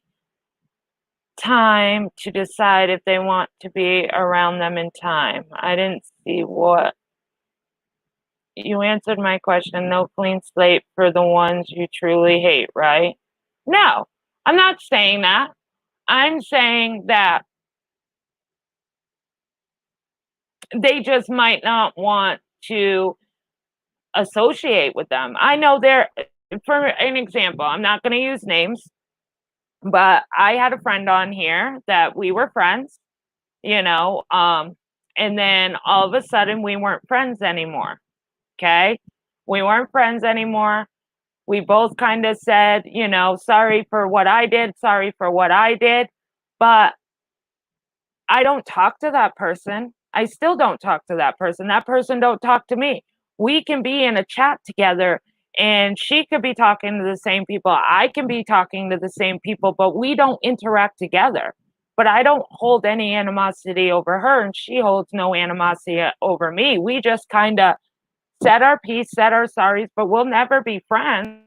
time to decide if they want to be around them in time. I didn't see what you answered my question. No clean slate for the ones you truly hate, right? No, I'm not saying that. I'm saying that they just might not want to associate with them. I know for an example, I'm not going to use names, but I had a friend on here that we were friends, you know, and then all of a sudden we weren't friends anymore. Okay. We weren't friends anymore. We both kind of said, you know, sorry for what I did, sorry for what I did. But I don't talk to that person. I still don't talk to that person. That person don't talk to me. We can be in a chat together and she could be talking to the same people. I can be talking to the same people, but we don't interact together. But I don't hold any animosity over her and she holds no animosity over me. We just kind of said our piece, said our sorries, but we'll never be friends.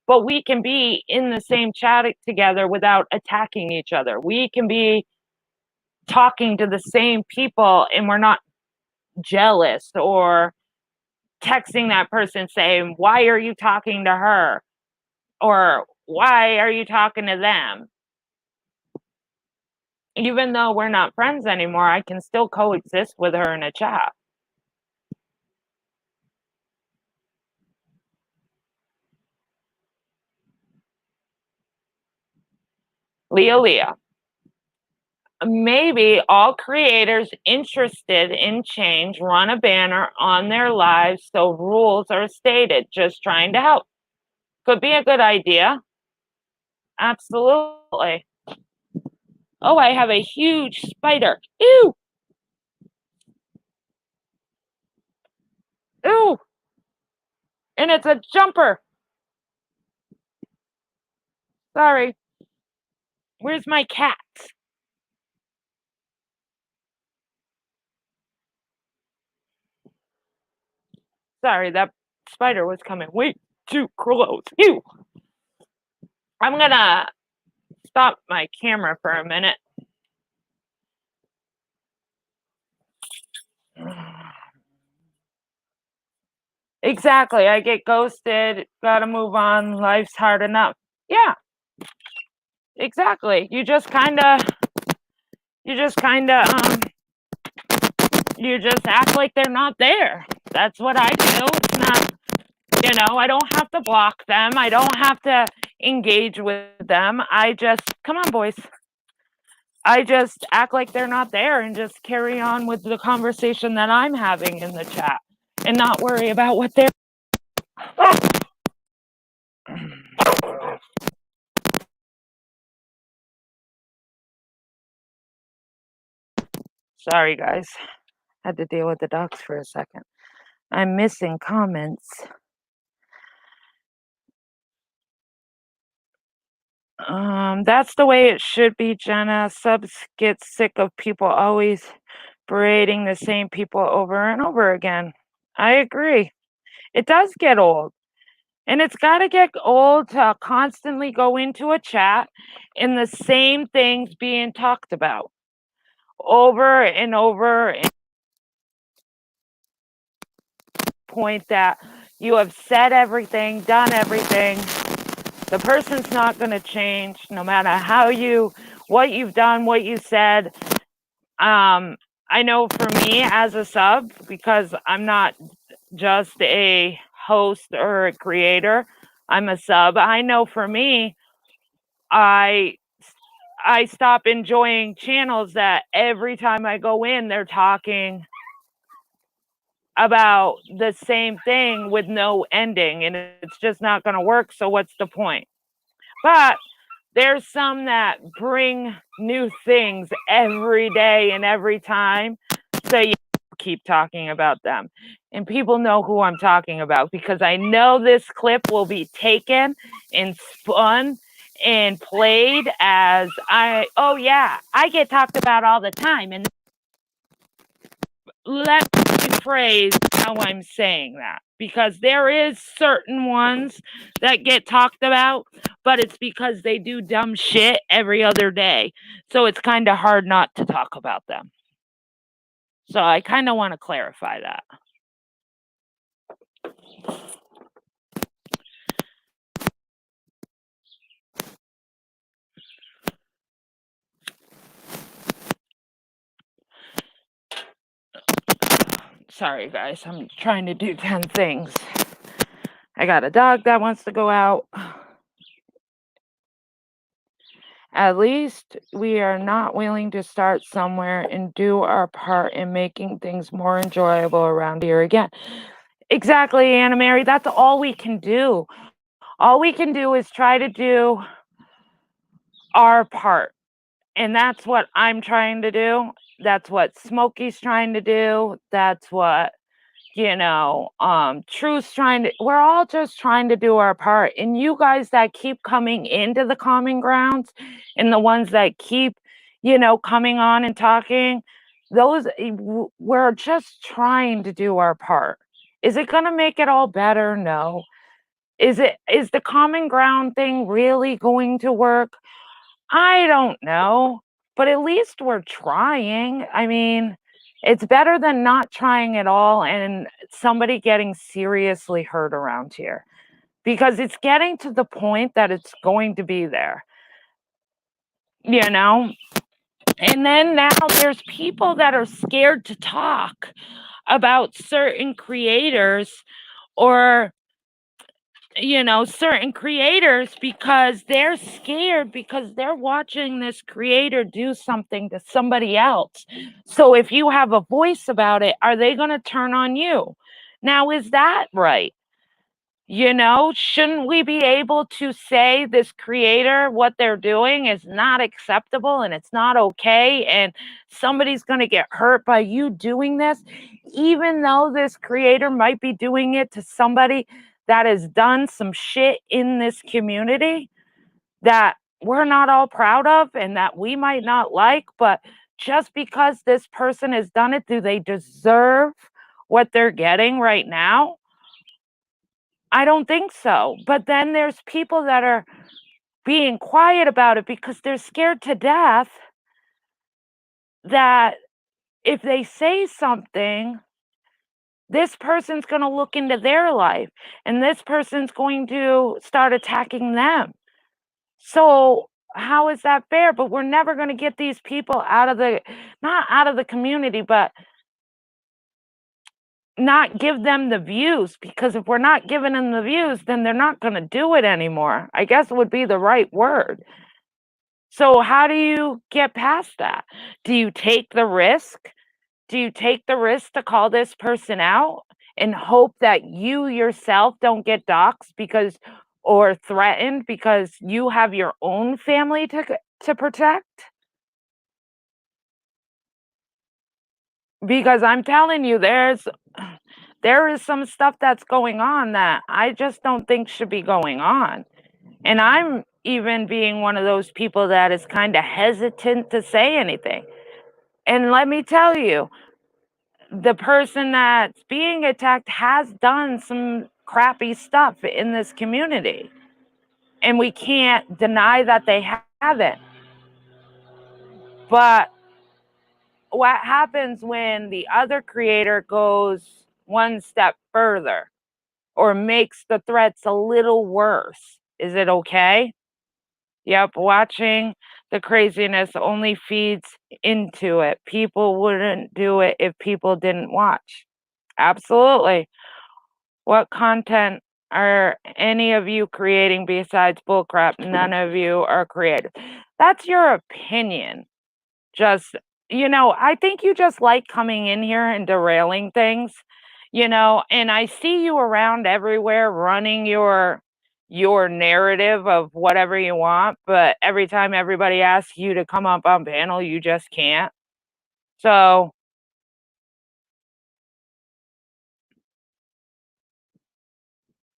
But we can be in the same chat together without attacking each other. We can be talking to the same people and we're not jealous or texting that person saying, why are you talking to her? Or why are you talking to them? Even though we're not friends anymore, I can still coexist with her in a chat. Leah. Maybe all creators interested in change run a banner on their lives so rules are stated, just trying to help. Could be a good idea. Absolutely. Oh, I have a huge spider. Ew. Ew. And it's a jumper. Sorry. Where's my cat? Sorry, that spider was coming way too close. Ew. I'm gonna stop my camera for a minute. Exactly. I get ghosted. Gotta move on. Life's hard enough. Yeah, exactly. You just act like they're not there. That's what I do. It's not, I don't have to block them. I don't have to engage with them. Come on, boys. I just act like they're not there and just carry on with the conversation that I'm having in the chat and not worry about what they're. Sorry, guys. Had to deal with the ducks for a second. I'm missing comments. That's the way it should be, Jenna. Subs get sick of people always berating the same people over and over again. I agree. It does get old. And it's got to get old to constantly go into a chat and the same things being talked about over and over. And point that you have said everything, done everything. The person's not going to change no matter what you've done, what you said. I know for me as a sub, because I'm not just a host or a creator, I'm a sub. I know for me, I I stop enjoying channels that every time I go in, they're talking about the same thing with no ending, and it's just not going to work. So what's the point? But there's some that bring new things every day and every time. So you keep talking about them. And people know who I'm talking about because I know this clip will be taken and spun and played as oh yeah, I get talked about all the time. And let me rephrase how I'm saying that, because there is certain ones that get talked about, but it's because they do dumb shit every other day. So it's kind of hard not to talk about them. So I kind of want to clarify that. Sorry, guys. I'm trying to do 10 things. I got a dog that wants to go out. At least we are not willing to start somewhere and do our part in making things more enjoyable around here again. Exactly, Anna Mary. That's all we can do. All we can do is try to do our part. And that's what I'm trying to do. That's what Smokey's trying to do. That's what, Truth's trying to. We're all just trying to do our part. And you guys that keep coming into the common grounds and the ones that keep, coming on and talking, we're just trying to do our part. Is it going to make it all better? No. Is the common ground thing really going to work? I don't know, but at least we're trying. I mean, it's better than not trying at all and somebody getting seriously hurt around here, because it's getting to the point that it's going to be there, you know? And then now there's people that are scared to talk about certain creators, or certain creators, because they're scared, because they're watching this creator do something to somebody else. So if you have a voice about it, are they going to turn on you? Now, is that right? Shouldn't we be able to say this creator, what they're doing is not acceptable and it's not okay, and somebody's going to get hurt by you doing this, even though this creator might be doing it to somebody that has done some shit in this community that we're not all proud of and that we might not like, but just because this person has done it, do they deserve what they're getting right now? I don't think so. But then there's people that are being quiet about it because they're scared to death that if they say something, this person's going to look into their life and this person's going to start attacking them. So how is that fair? But we're never going to get these people not out of the community, but not give them the views, because if we're not giving them the views, then they're not going to do it anymore. I guess it would be the right word. So how do you get past that? Do you take the risk? Do you take the risk to call this person out and hope that you yourself don't get doxxed or threatened because you have your own family to protect? Because I'm telling you, there is some stuff that's going on that I just don't think should be going on. And I'm even being one of those people that is kind of hesitant to say anything. And let me tell you, the person that's being attacked has done some crappy stuff in this community. And we can't deny that they haven't. But what happens when the other creator goes one step further or makes the threats a little worse? Is it okay? Yep, watching the craziness only feeds into it. People wouldn't do it if people didn't watch. Absolutely. What content are any of you creating besides bullcrap? None of you are creative. That's your opinion. Just I think you just like coming in here and derailing things, and I see you around everywhere running your narrative of whatever you want, but every time everybody asks you to come up on panel, you just can't. So,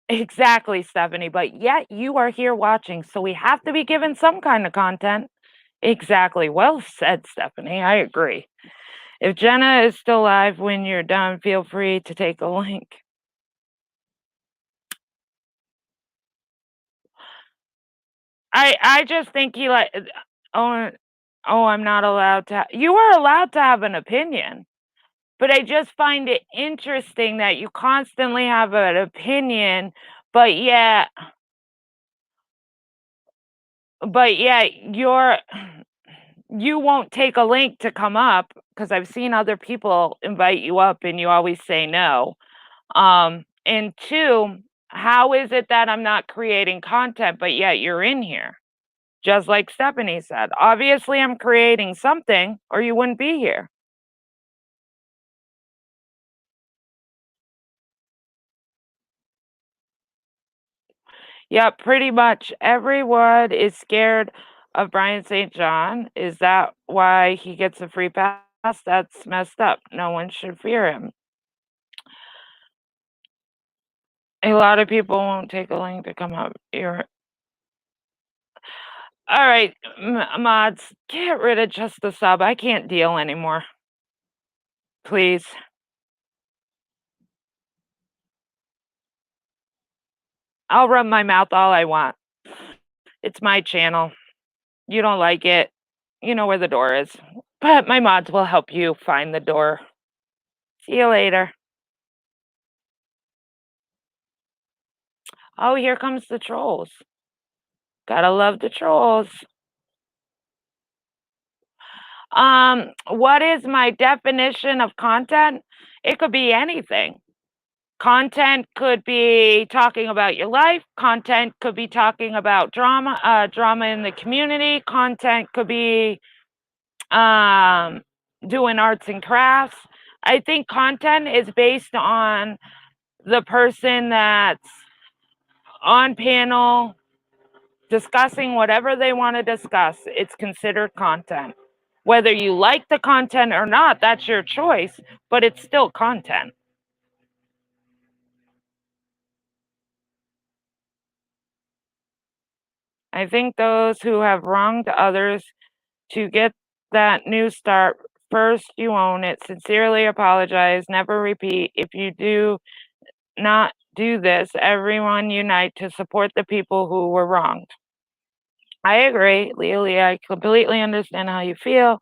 exactly, Stephanie, but yet you are here watching, so we have to be given some kind of content. Exactly. Well said, Stephanie. I agree. If Jenna is still live when you're done, feel free to take a link. I just think he oh oh, I'm not allowed to you are allowed to have an opinion, but I just find it interesting that you constantly have an opinion, but yet you won't take a link to come up because 'cause I've seen other people invite you up and you always say no. And 2, how is it that I'm not creating content, but yet you're in here? Just like Stephanie said, obviously I'm creating something or you wouldn't be here. Yeah, pretty much everyone is scared of Brian St. John. Is that why he gets a free pass? That's messed up. No one should fear him. A lot of people won't take a link to come up here. All right, mods, get rid of just the sub. I can't deal anymore. Please. I'll run my mouth all I want. It's my channel. You don't like it, you know where the door is. But my mods will help you find the door. See you later. Oh, here comes the trolls. Gotta love the trolls. What is my definition of content? It could be anything. Content could be talking about your life. Content could be talking about drama in the community. Content could be um, doing arts and crafts. I think content is based on the person that's on panel discussing whatever they want to discuss. It's considered content. Whether you like the content or not, that's your choice, but it's still content. I think those who have wronged others to get that new start, first you own it, sincerely apologize, never repeat. If you do not do this, everyone unite to support the people who were wronged. I agree, Lily. I completely understand how you feel.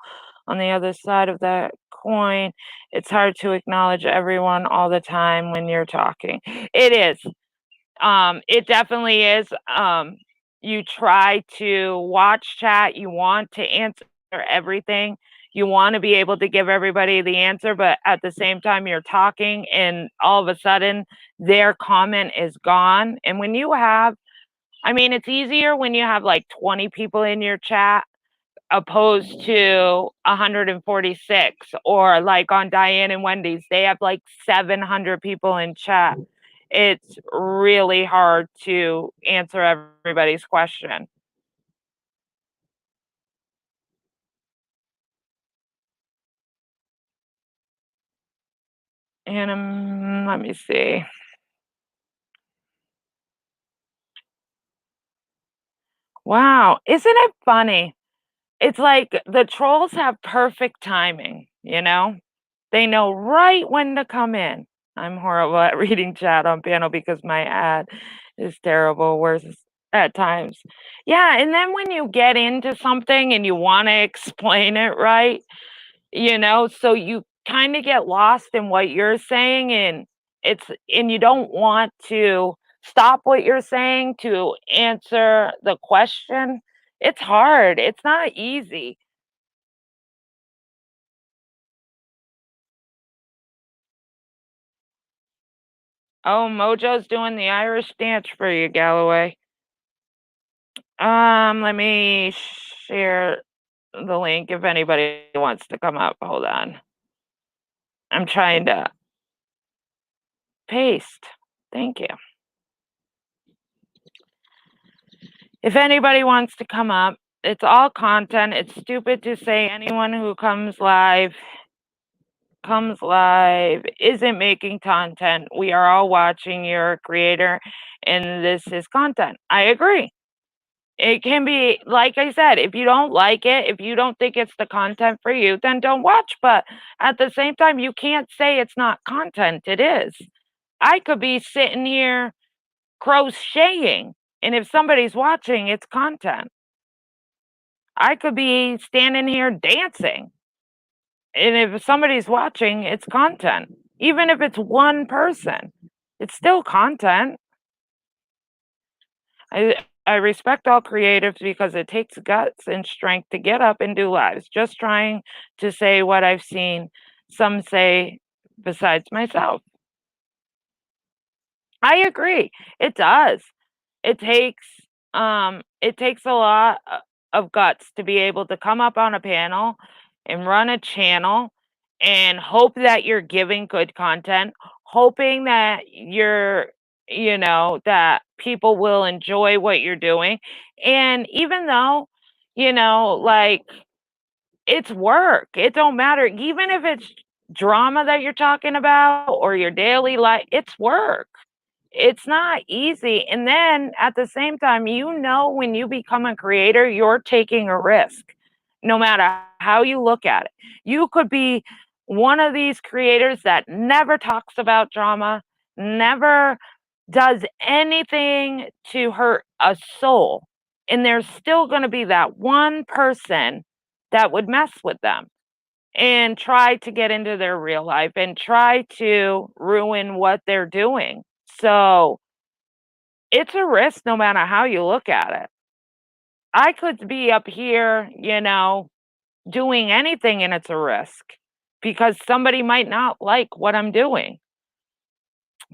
On the other side of that coin, it's hard to acknowledge everyone all the time when you're talking. It is. It definitely is. You try to watch chat, you want to answer everything. You want to be able to give everybody the answer, but at the same time you're talking and all of a sudden their comment is gone. And when you have it's easier when you have like 20 people in your chat opposed to 146, or like on Diane and Wendy's, they have like 700 people in chat. It's really hard to answer everybody's question. And let me see. Wow, isn't it funny? It's like the trolls have perfect timing, you know? They know right when to come in. I'm horrible at reading chat on panel because my ad is terrible, worse at times. Yeah, and then when you get into something and you wanna explain it right, so you kinda get lost in what you're saying, and you don't want to stop what you're saying to answer the question. It's hard, it's not easy. Oh, Mojo's doing the Irish dance for you, Galloway. Let me share the link if anybody wants to come up. Hold on. I'm trying to paste. Thank you. If anybody wants to come up, it's all content. It's stupid to say anyone who comes live isn't making content. We are all watching. You're a creator and this is content. I agree. It can be, like I said, if you don't like it, if you don't think it's the content for you, then don't watch. But at the same time, you can't say it's not content. It is. I could be sitting here crocheting, and if somebody's watching, it's content. I could be standing here dancing, and if somebody's watching, it's content. Even if it's one person, it's still content. I respect all creatives because it takes guts and strength to get up and do lives. Just trying to say what I've seen some say besides myself. I agree. It does. It takes a lot of guts to be able to come up on a panel and run a channel and hope that you're giving good content, hoping that that people will enjoy what you're doing. And even though, like, it's work, it don't matter. Even if it's drama that you're talking about or your daily life, it's work. It's not easy. And then at the same time, when you become a creator, you're taking a risk, no matter how you look at it. You could be one of these creators that never talks about drama, never does anything to hurt a soul. And there's still going to be that one person that would mess with them and try to get into their real life and try to ruin what they're doing. So it's a risk no matter how you look at it. I could be up here, doing anything and it's a risk because somebody might not like what I'm doing.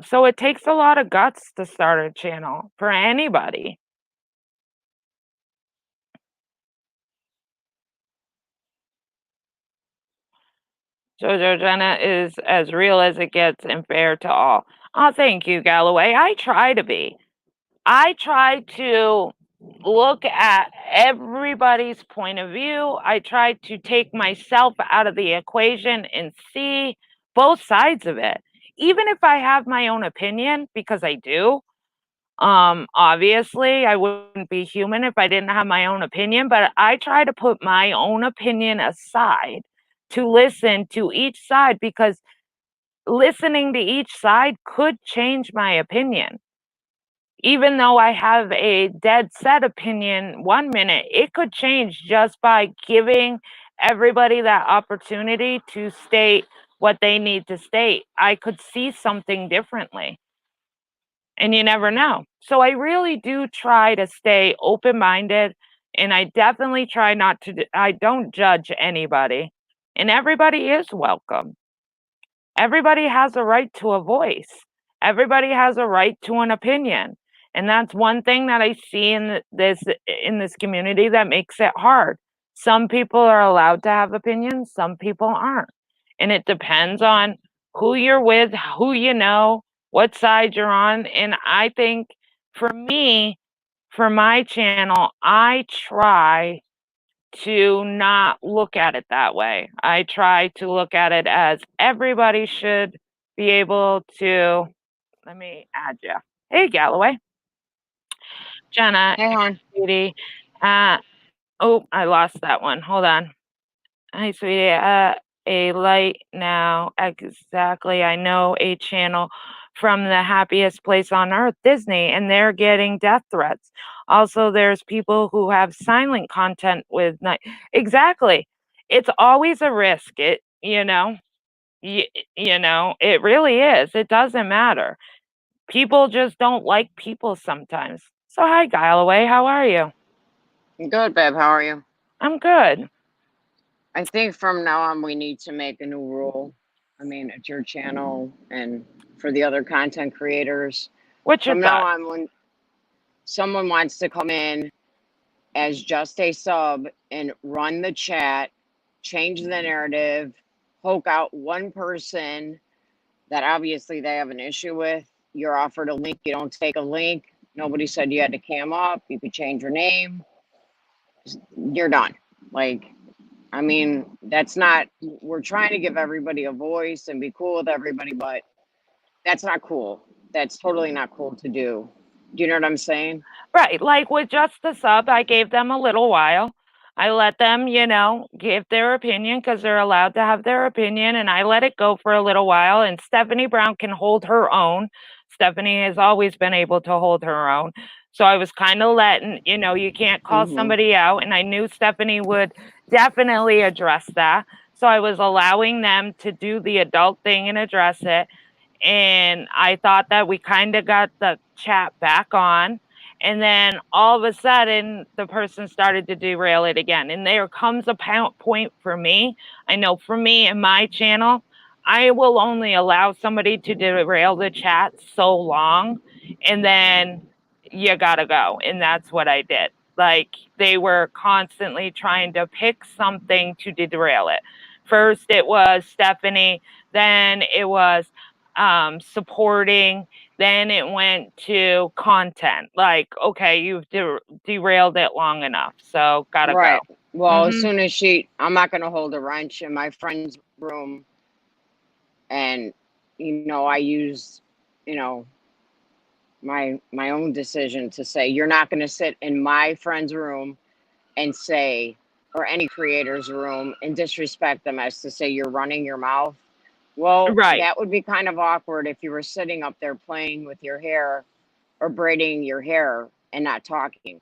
So it takes a lot of guts to start a channel for anybody. Jojo Jenna is as real as it gets and fair to all. Oh, thank you, Galloway. I try to be. I try to look at everybody's point of view. I try to take myself out of the equation and see both sides of it. Even if I have my own opinion, because I do. Obviously, I wouldn't be human if I didn't have my own opinion, but I try to put my own opinion aside to listen to each side because listening to each side could change my opinion. Even though I have a dead set opinion one minute, it could change just by giving everybody that opportunity to state what they need to state. I could see something differently, and you never know. So I really do try to stay open-minded, and I definitely try not to I don't judge anybody, and everybody is welcome. Everybody has a right to a voice. Everybody has a right to an opinion. And that's one thing that I see in this community that makes it hard. Some people are allowed to have opinions, some people aren't. And it depends on who you're with, who you know, what side you're on. And I think for me, for my channel, I try to not look at it that way. I try to look at it as everybody should be able to. Let me add you. Hey, Galloway. Jenna, Hey, hon. sweetie. Oh, I lost that one. Hold on. Hi, sweetie. A light now. Exactly. I know a channel from the happiest place on earth, Disney, and they're getting death threats. Also, there's people who have silent content with night. Exactly. It's always a risk. It really is. It doesn't matter. People just don't like people sometimes. So, hi, Galloway. How are you? Good, babe. How are you? I'm good. I think from now on we need to make a new rule. I mean, it's your channel, and for the other content creators. What's your From now thought? on, when someone wants to come in as just a sub and run the chat, change the narrative, poke out one person that obviously they have an issue with, you're offered a link, you don't take a link. Nobody said you had to cam up, you could change your name, you're done. Like, I mean, that's not, we're trying to give everybody a voice and be cool with everybody, but that's not cool. That's totally not cool to do. Do you know what I'm saying? Right. Like with just the sub, I gave them a little while. I let them, give their opinion because they're allowed to have their opinion. And I let it go for a little while. And Stephanie Brown can hold her own. Stephanie has always been able to hold her own. So I was kind of letting, you can't call somebody out. And I knew Stephanie would definitely address that. So I was allowing them to do the adult thing and address it. And I thought that we kind of got the chat back on. And then all of a sudden, the person started to derail it again. And there comes a point for me. I know for me and my channel, I will only allow somebody to derail the chat so long. And then you got to go. And that's what I did. Like they were constantly trying to pick something to derail it. First, it was Stephanie. Then it was supporting. Then it went to content. Like, okay, you've derailed it long enough, so gotta Right. go. Well, as Mm-hmm. soon as I'm not going to hold a wrench in my friend's room. And, I use, my own decision to say, you're not going to sit in my friend's room and say, or any creator's room and disrespect them as to say you're running your mouth. Well, Right, that would be kind of awkward if you were sitting up there playing with your hair or braiding your hair and not talking.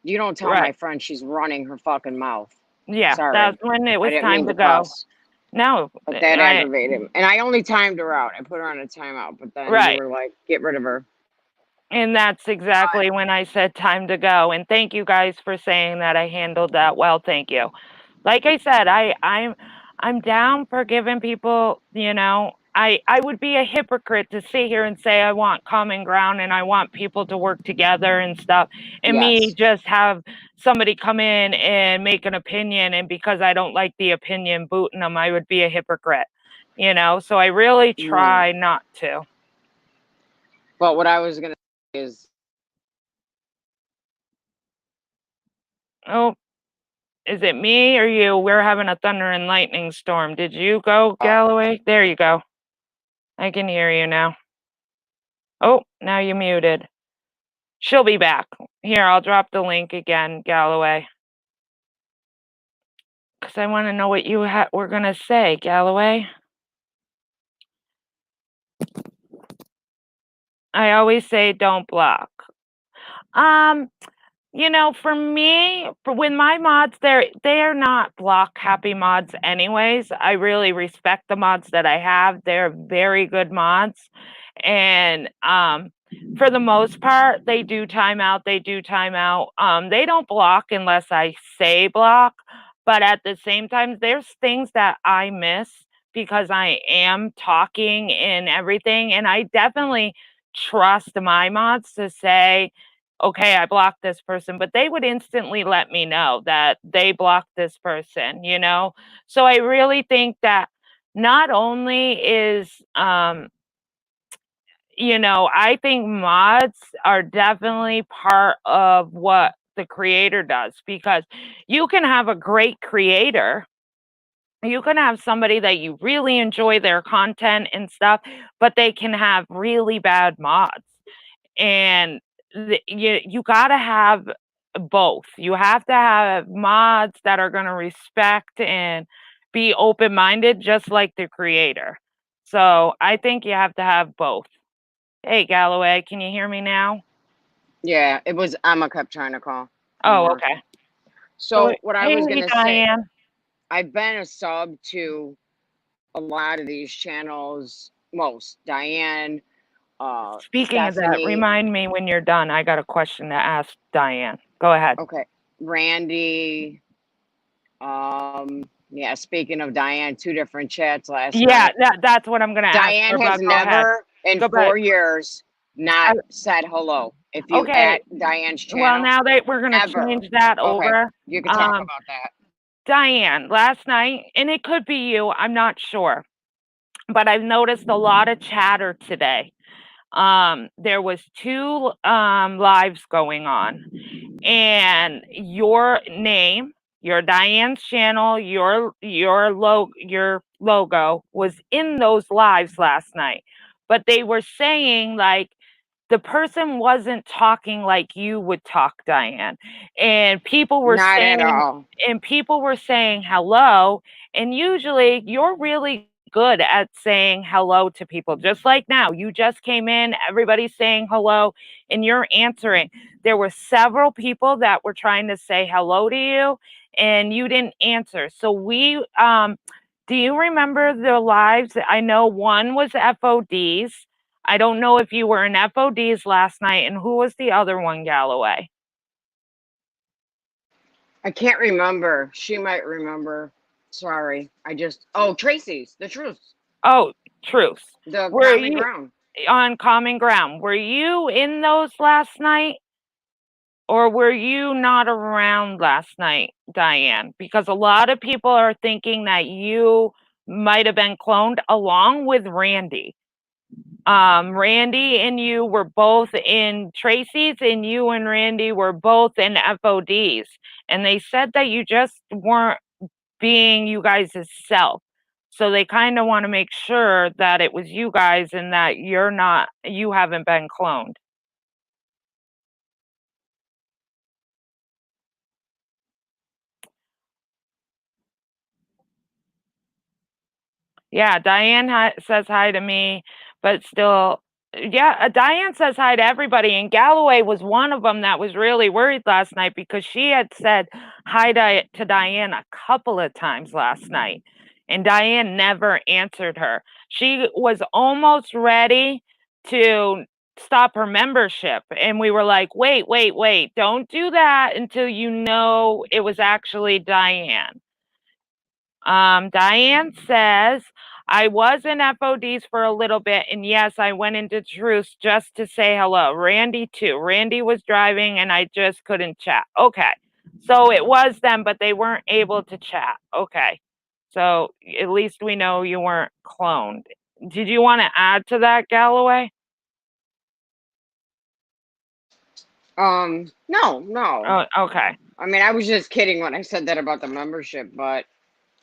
You don't tell my right. friend she's running her fucking mouth. Yeah, Sorry. that's when it I was didn't time mean to to go. cuss, No, but that I aggravated him. And I only timed her out. I put her on a timeout, but then you right. were like, get rid of her. And that's exactly when I said time to go. And thank you guys for saying that I handled that well. Thank you. Like I said, I'm down for giving people, I would be a hypocrite to sit here and say I want common ground and I want people to work together and stuff, and me Yes. just have somebody come in and make an opinion, and because I don't like the opinion booting them, I would be a hypocrite, so I really Right. try not to. But what I was going to say is, Oh, is it me or you? We're having a thunder and lightning storm. Did you go, Galloway? There you go. I can hear you now. Oh, now you muted. She'll be back. Here, I'll drop the link again, Galloway. Because I want to know what you were going to say, Galloway. I always say don't block. For me, when my mods, they are not block happy mods anyways. I really respect the mods that I have. They're very good mods. And for the most part, they do time out. They don't block unless I say block. But at the same time, there's things that I miss because I am talking and everything. And I definitely trust my mods to say, okay, I blocked this person, but they would instantly let me know that they blocked this person, So I really think that not only is, I think mods are definitely part of what the creator does, because you can have a great creator. You can have somebody that you really enjoy their content and stuff, but they can have really bad mods. And you got to have both. You have to have mods that are going to respect and be open-minded, just like the creator. So I think you have to have both. Hey, Galloway, can you hear me now? yeah, it was Emma kept trying to call from Oh, work. okay. So, So what I hey, was going to say, Diane. I've been a sub to a lot of these channels, most. Diane, Speaking of that, Stephanie, remind me when you're done. I got a question to ask Diane. Go ahead. okay, Randy. Speaking of Diane, two different chats last Yeah, night. that's what I'm going to ask her Diane has about. Go ahead. never in Go back. 4 years not said hello. If you Okay. at Diane's Well, channel, now that we're gonna ever. change that Okay, over. you can talk about that. Diane, last night, and it could be you, I'm not sure, but I've noticed a lot of chatter today. There was two lives going on, and your name, your Diane's channel, your logo was in those lives last night. But they were saying like the person wasn't talking like you would talk, Diane. And people were Not at saying all. hello, and usually you're really good at saying hello to people. Just like now, you just came in, everybody's saying hello, and you're answering. There were several people that were trying to say hello to you, and you didn't answer. So do you remember the lives? I know one was FODs. I don't know if you were in FODs last night, and who was the other one, Galloway? I can't remember. She might remember. Sorry. Tracy's, the truth, Oh, Truth. the Were common you ground. on Common Ground? Were you in those last night? Or were you not around last night, Diane? Because a lot of people are thinking that you might have been cloned along with Randy. Randy and you were both in Tracy's, and you and Randy were both in FODs. And they said that you just weren't being you guys' self. So they kind of want to make sure that it was you guys and that you haven't been cloned. Yeah, Diane says hi to me, but still, yeah, Diane says hi to everybody. And Galloway was one of them that was really worried last night because she had said hi to Diane a couple of times last night, and Diane never answered her. She was almost ready to stop her membership. And we were like, wait, don't do that until you know it was actually Diane. Diane says, I was in FODs for a little bit, and yes, I went into Truce just to say hello. Randy, too. Randy was driving, and I just couldn't chat. Okay. So it was them, but they weren't able to chat. Okay. So at least we know you weren't cloned. Did you want to add to that, Galloway? No. Oh, okay. I mean, I was just kidding when I said that about the membership, but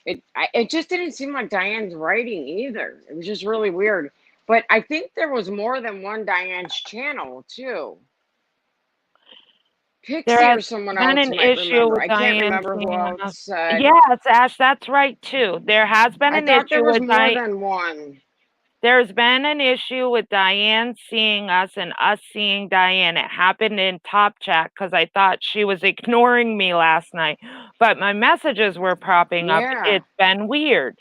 it just didn't seem like Diane's writing either. It was just really weird. But I think there was more than one Diane's channel too. There Pixie has or someone been else an might issue remember. with I can't Diane remember who seeing else us. said. Yes, Ash, that's right too. There has been I an thought there issue was with more than one. There's been an issue with Diane seeing us and us seeing Diane. It happened in Top Chat because I thought she was ignoring me last night, but my messages were popping up. Yeah, It's been weird.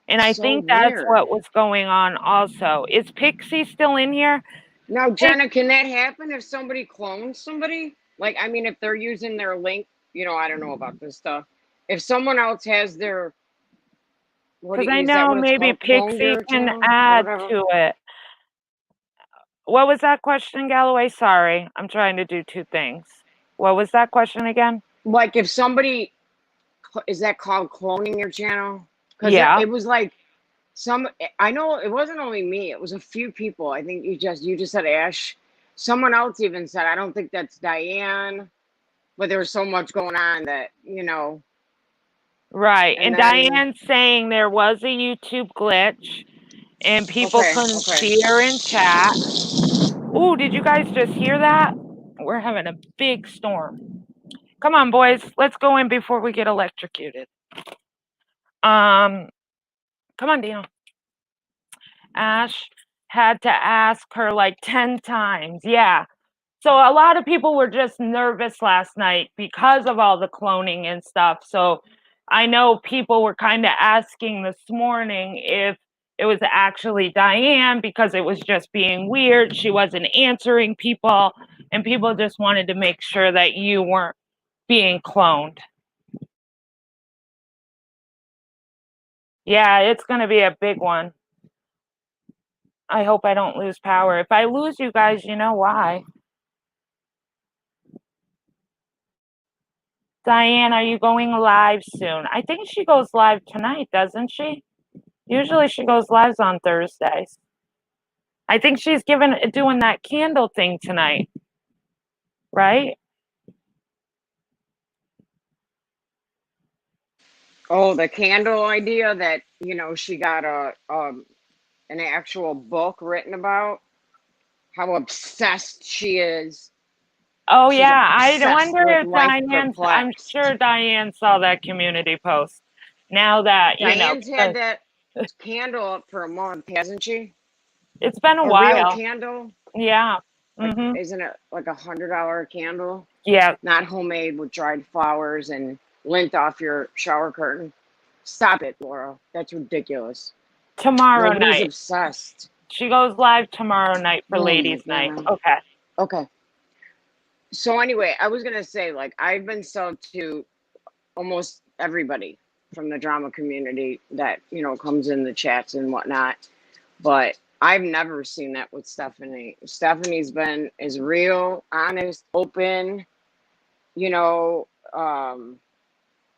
And I so think that's weird. what was going on also. Is Pixie still in here? Now, Pix- Jenna, can that happen if somebody clones somebody? Like, I mean, if they're using their link, I don't know about this stuff. If someone else has their, Because I is that know what it's maybe called? Cloned Pixie your can channel or add whatever? to it. What was that question, Galloway? Sorry, I'm trying to do two things. What was that question again? Like, if somebody, is that called cloning your channel? Because Yeah. it was like I know it wasn't only me, it was a few people. I think you just said Ash. Someone else even said, I don't think that's Diane, but there was so much going on that. Right. And And then, Diane's saying there was a YouTube glitch and people okay, couldn't okay. see her in chat. Ooh, did you guys just hear that? We're having a big storm. Come on, boys. Let's go in before we get electrocuted. Come on, Dino. Ash had to ask her like 10 times. Yeah. So a lot of people were just nervous last night because of all the cloning and stuff. So I know people were kind of asking this morning if it was actually Diane because it was just being weird. She wasn't answering people, and people just wanted to make sure that you weren't being cloned. Yeah, it's going to be a big one. I hope I don't lose power. If I lose you guys, you know why. Diane, are you going live soon? I think she goes live tonight, doesn't she? Usually she goes live on Thursdays. I think she's doing that candle thing tonight, right? Oh, the candle idea that, she got an actual book written about how obsessed she is. Oh She's yeah, I obsessed wonder with if Life I'm Perplexed. sure Diane saw that community post. Now that, Diane's had that candle up for a month, hasn't she? it's been a A real while. candle? Yeah. Like, Mhm. isn't it like $100 candle? Yeah. Not homemade with dried flowers and lint off your shower curtain. Stop it, Laura. That's ridiculous. Tomorrow Nobody's night. obsessed. She goes live tomorrow night for Oh my ladies' night. god. Okay. Okay. So anyway, I was gonna say, like, I've been subbed to almost everybody from the drama community that, comes in the chats and whatnot. But I've never seen that with Stephanie. Stephanie's been is real, honest, open, you know, um,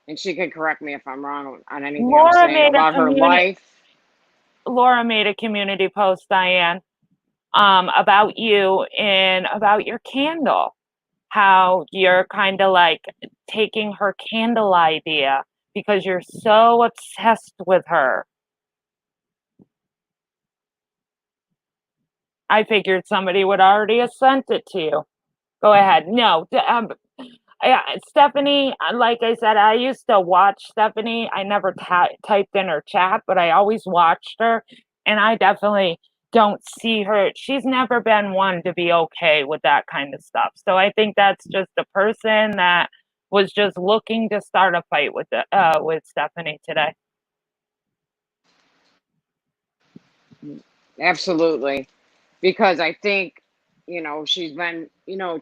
and she can correct me if I'm wrong on anything I'm Laura saying made a about her community life. Laura made a community post, Diane, about you and about your candle. How you're kind of like taking her candle idea because you're so obsessed with her. I figured somebody would already have sent it to you. Go ahead. No, yeah, Stephanie, like I said, I used to watch Stephanie. I never typed in her chat, but I always watched her, and I definitely don't see her. She's never been one to be okay with that kind of stuff. So I think that's just a person that was just looking to start a fight with Stephanie today. Absolutely. Because I think, she's been,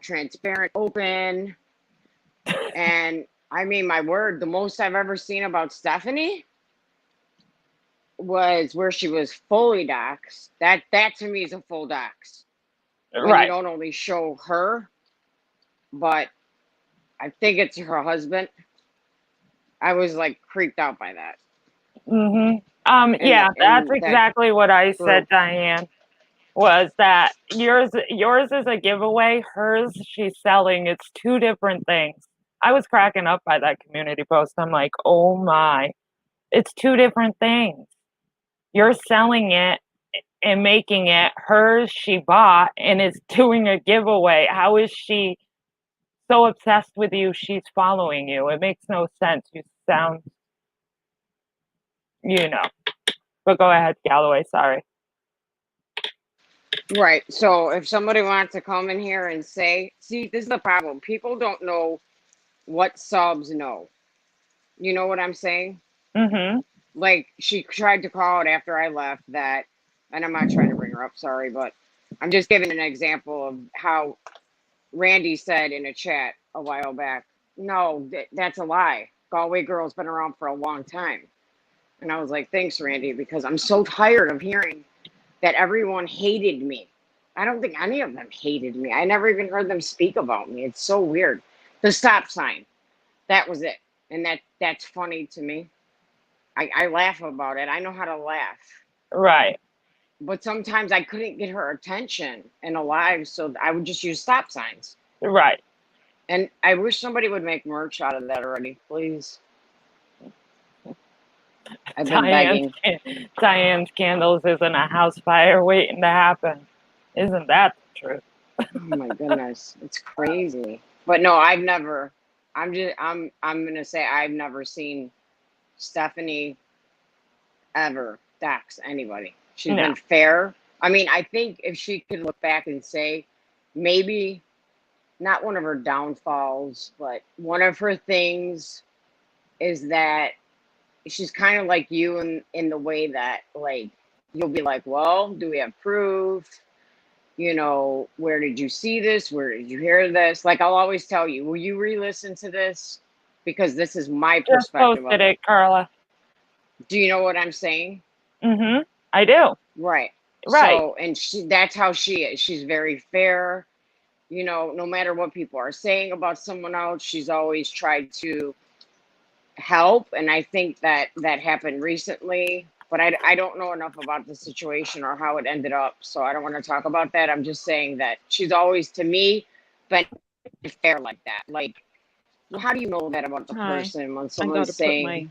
transparent, open, and I mean, my word, the most I've ever seen about Stephanie was where she was fully doxxed. That to me is a full dox. When you Right. don't only show her, but I think it's her husband. I was like creeped out by that Mm-hmm. in Yeah, that's that exactly what I said, group. Diane. Was that yours is a giveaway, hers she's selling. It's two different things. I was cracking up by that community post. I'm like, oh my, it's two different things. You're selling it and making it. Hers she bought and is doing a giveaway. How is she so obsessed with you she's following you? It makes no sense. You sound, you know. But go ahead, Galloway, sorry. Right. So if somebody wants to come in here and say, see, this is the problem. People don't know what subs know. You know what I'm saying? Mm-hmm. Like, she tried to call it after I left that, and I'm not trying to bring her up, sorry, but I'm just giving an example of how Randy said in a chat a while back, no, that's a lie. Galway Girl's been around for a long time. And I was like, thanks, Randy, because I'm so tired of hearing that everyone hated me. I don't think any of them hated me. I never even heard them speak about me. It's so weird. The stop sign, that was it. And that's funny to me. I laugh about it. I know how to laugh. Right. But sometimes I couldn't get her attention in a live, so I would just use stop signs. Right. And I wish somebody would make merch out of that already, please. I've been Diane's, begging. Diane's candles isn't a house fire waiting to happen. Isn't that the truth? Oh my goodness, it's crazy. But no, I've never. I'm gonna say I've never seen Stephanie ever dox anybody. She's No. been fair. I mean, I think if she could look back and say, maybe not one of her downfalls, but one of her things is that she's kind of like you in the way that, like, you'll be like, well, do we have proof? Where did you see this? Where did you hear this? Like, I'll always tell you, will you re-listen to this? Because this is my Just perspective posted of it. it, Carla. Do you know what I'm saying? Mm-hmm. I do. Right. Right. So, and that's how she is. She's very fair. You know, no matter what people are saying about someone else, she's always tried to help. And I think that that happened recently, but I don't know enough about the situation or how it ended up. So I don't want to talk about that. I'm just saying that she's always, to me, been fair like that. Like, well, how do you know that about the Hi. person when I someone's got to put saying, my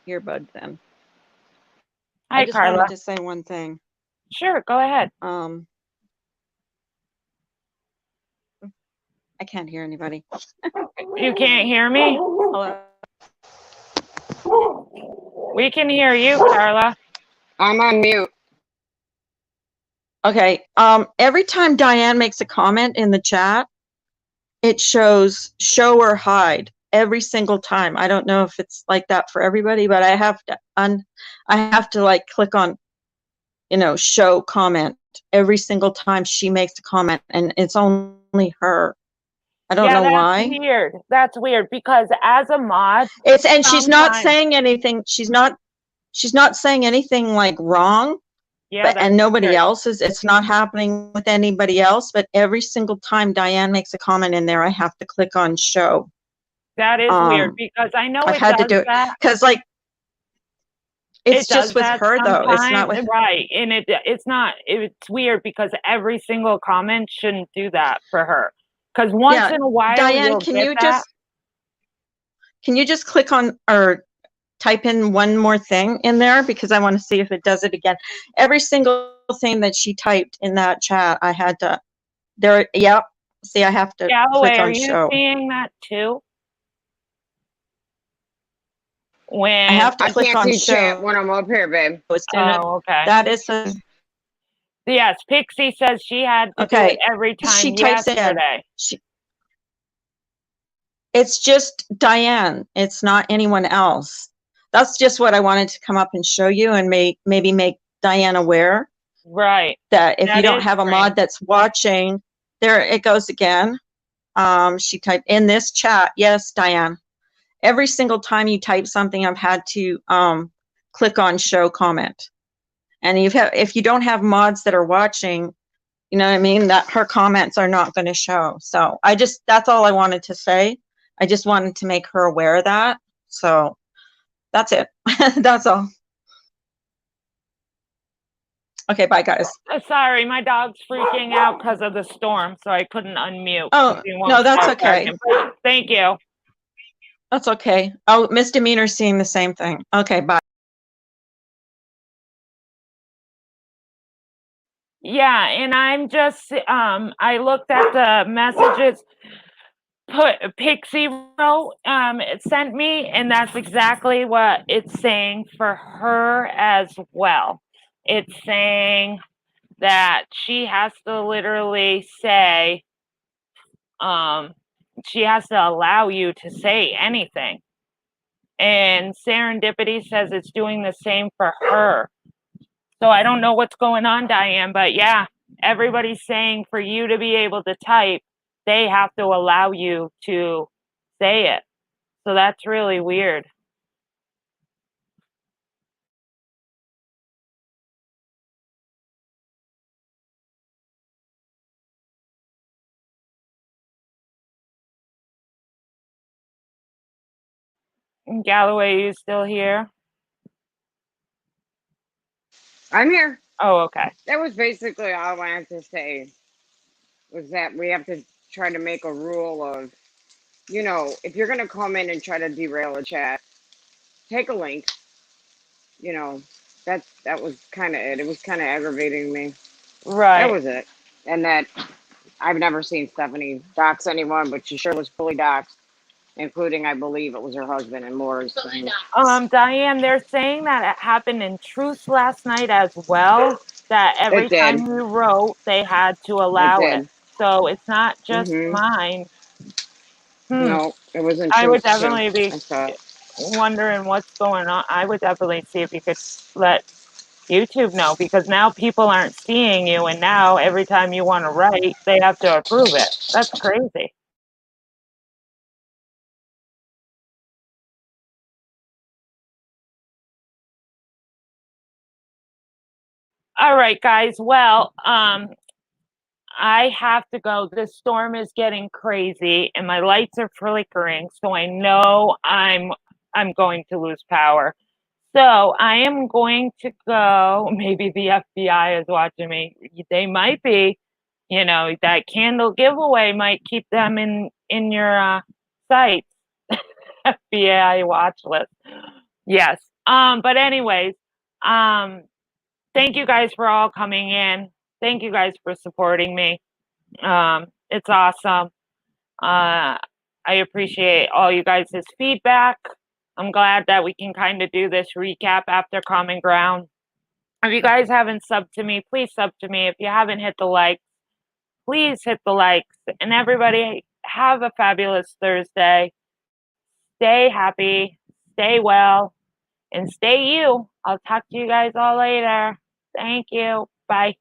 earbuds in. Hi, I just Carla. wanted to say one thing. Sure, go ahead. I can't hear anybody. You can't hear me? Hello? We can hear you, Carla. I'm on mute? Okay. Every time Diane makes a comment in the chat, it shows show or hide every single time. I don't know if it's like that for everybody, but I have to like click on, show comment every single time she makes a comment, and it's only her. I don't know why. Weird. That's weird because as a mod, And she's not sometimes- saying anything. She's not saying anything like wrong. yeah, But that's and nobody weird. else is. It's not happening with anybody else. But every single time Diane makes a comment in there, I have to click on show. That is weird because I know I've it had to does do it that. because it's It does just with that her though. It's not sometimes, with. right, and it's not. It's weird because every single comment shouldn't do that for her. Because once in a while, Diane, you'll can get you that. just click on or type in one more thing in there, because I want to see if it does it again. Every single thing that she typed in that chat, I had to there. Yep. See, I have to click Galloway, are on you show. seeing that too? When I have to I click can't on see chat show. when I'm up here, babe. oh, okay. That is a, Yes, Pixie says she had to do okay. it every time She types in. yesterday. It's just Diane. It's not anyone else. That's just what I wanted to come up and show you and maybe make Diane aware Right. that if That you don't is have a strange. mod that's watching, there it goes again. She typed in this chat. Yes, Diane. Every single time you type something, I've had to click on show comment. And if you don't have mods that are watching, you know what I mean, that her comments are not going to show. So that's all I wanted to say. I just wanted to make her aware of that. So that's it. That's all. Okay, bye guys. Sorry, my dog's freaking out because of the storm, so I couldn't unmute. Oh, She won't no, that's stop okay. barking. Thank you. That's okay. Oh, Misdemeanor's seeing the same thing. Okay, bye. Yeah, and I'm just I looked at the messages Pixie wrote it sent me, and that's exactly what it's saying for her as well. It's saying that she has to literally say she has to allow you to say anything. And Serendipity says it's doing the same for her. So I don't know what's going on, Diane, but yeah, everybody's saying for you to be able to type, they have to allow you to say it. So that's really weird. Galloway, you still here? I'm here. Oh, okay. That was basically all I wanted to say, was that we have to try to make a rule of, if you're going to come in and try to derail a chat, take a link. That was kind of it. It was kind of aggravating me. Right. That was it. And that I've never seen Stephanie dox anyone, but she sure was fully doxed, including, I believe, it was her husband and Laura's thing. Diane, they're saying that it happened in Truth last night as well, that every time you wrote, they had to allow it. So it's not just mine. No, it wasn't I Truth would too. definitely be I saw it. wondering what's going on. I would definitely see if you could let YouTube know, because now people aren't seeing you, and now every time you want to write, they have to approve it. That's crazy. All right, guys. Well, I have to go. This storm is getting crazy and my lights are flickering, so I know I'm going to lose power. So I am going to go. Maybe the FBI is watching me. They might be. You know, that candle giveaway might keep them in your sights. FBI watch list. Yes. But anyways, thank you guys for all coming in. Thank you guys for supporting me. It's awesome. I appreciate all you guys' feedback. I'm glad that we can kind of do this recap after Common Ground. If you guys haven't subbed to me, please sub to me. If you haven't hit the like, please hit the likes. And everybody, have a fabulous Thursday. Stay happy, stay well, and stay you. I'll talk to you guys all later. Thank you. Bye.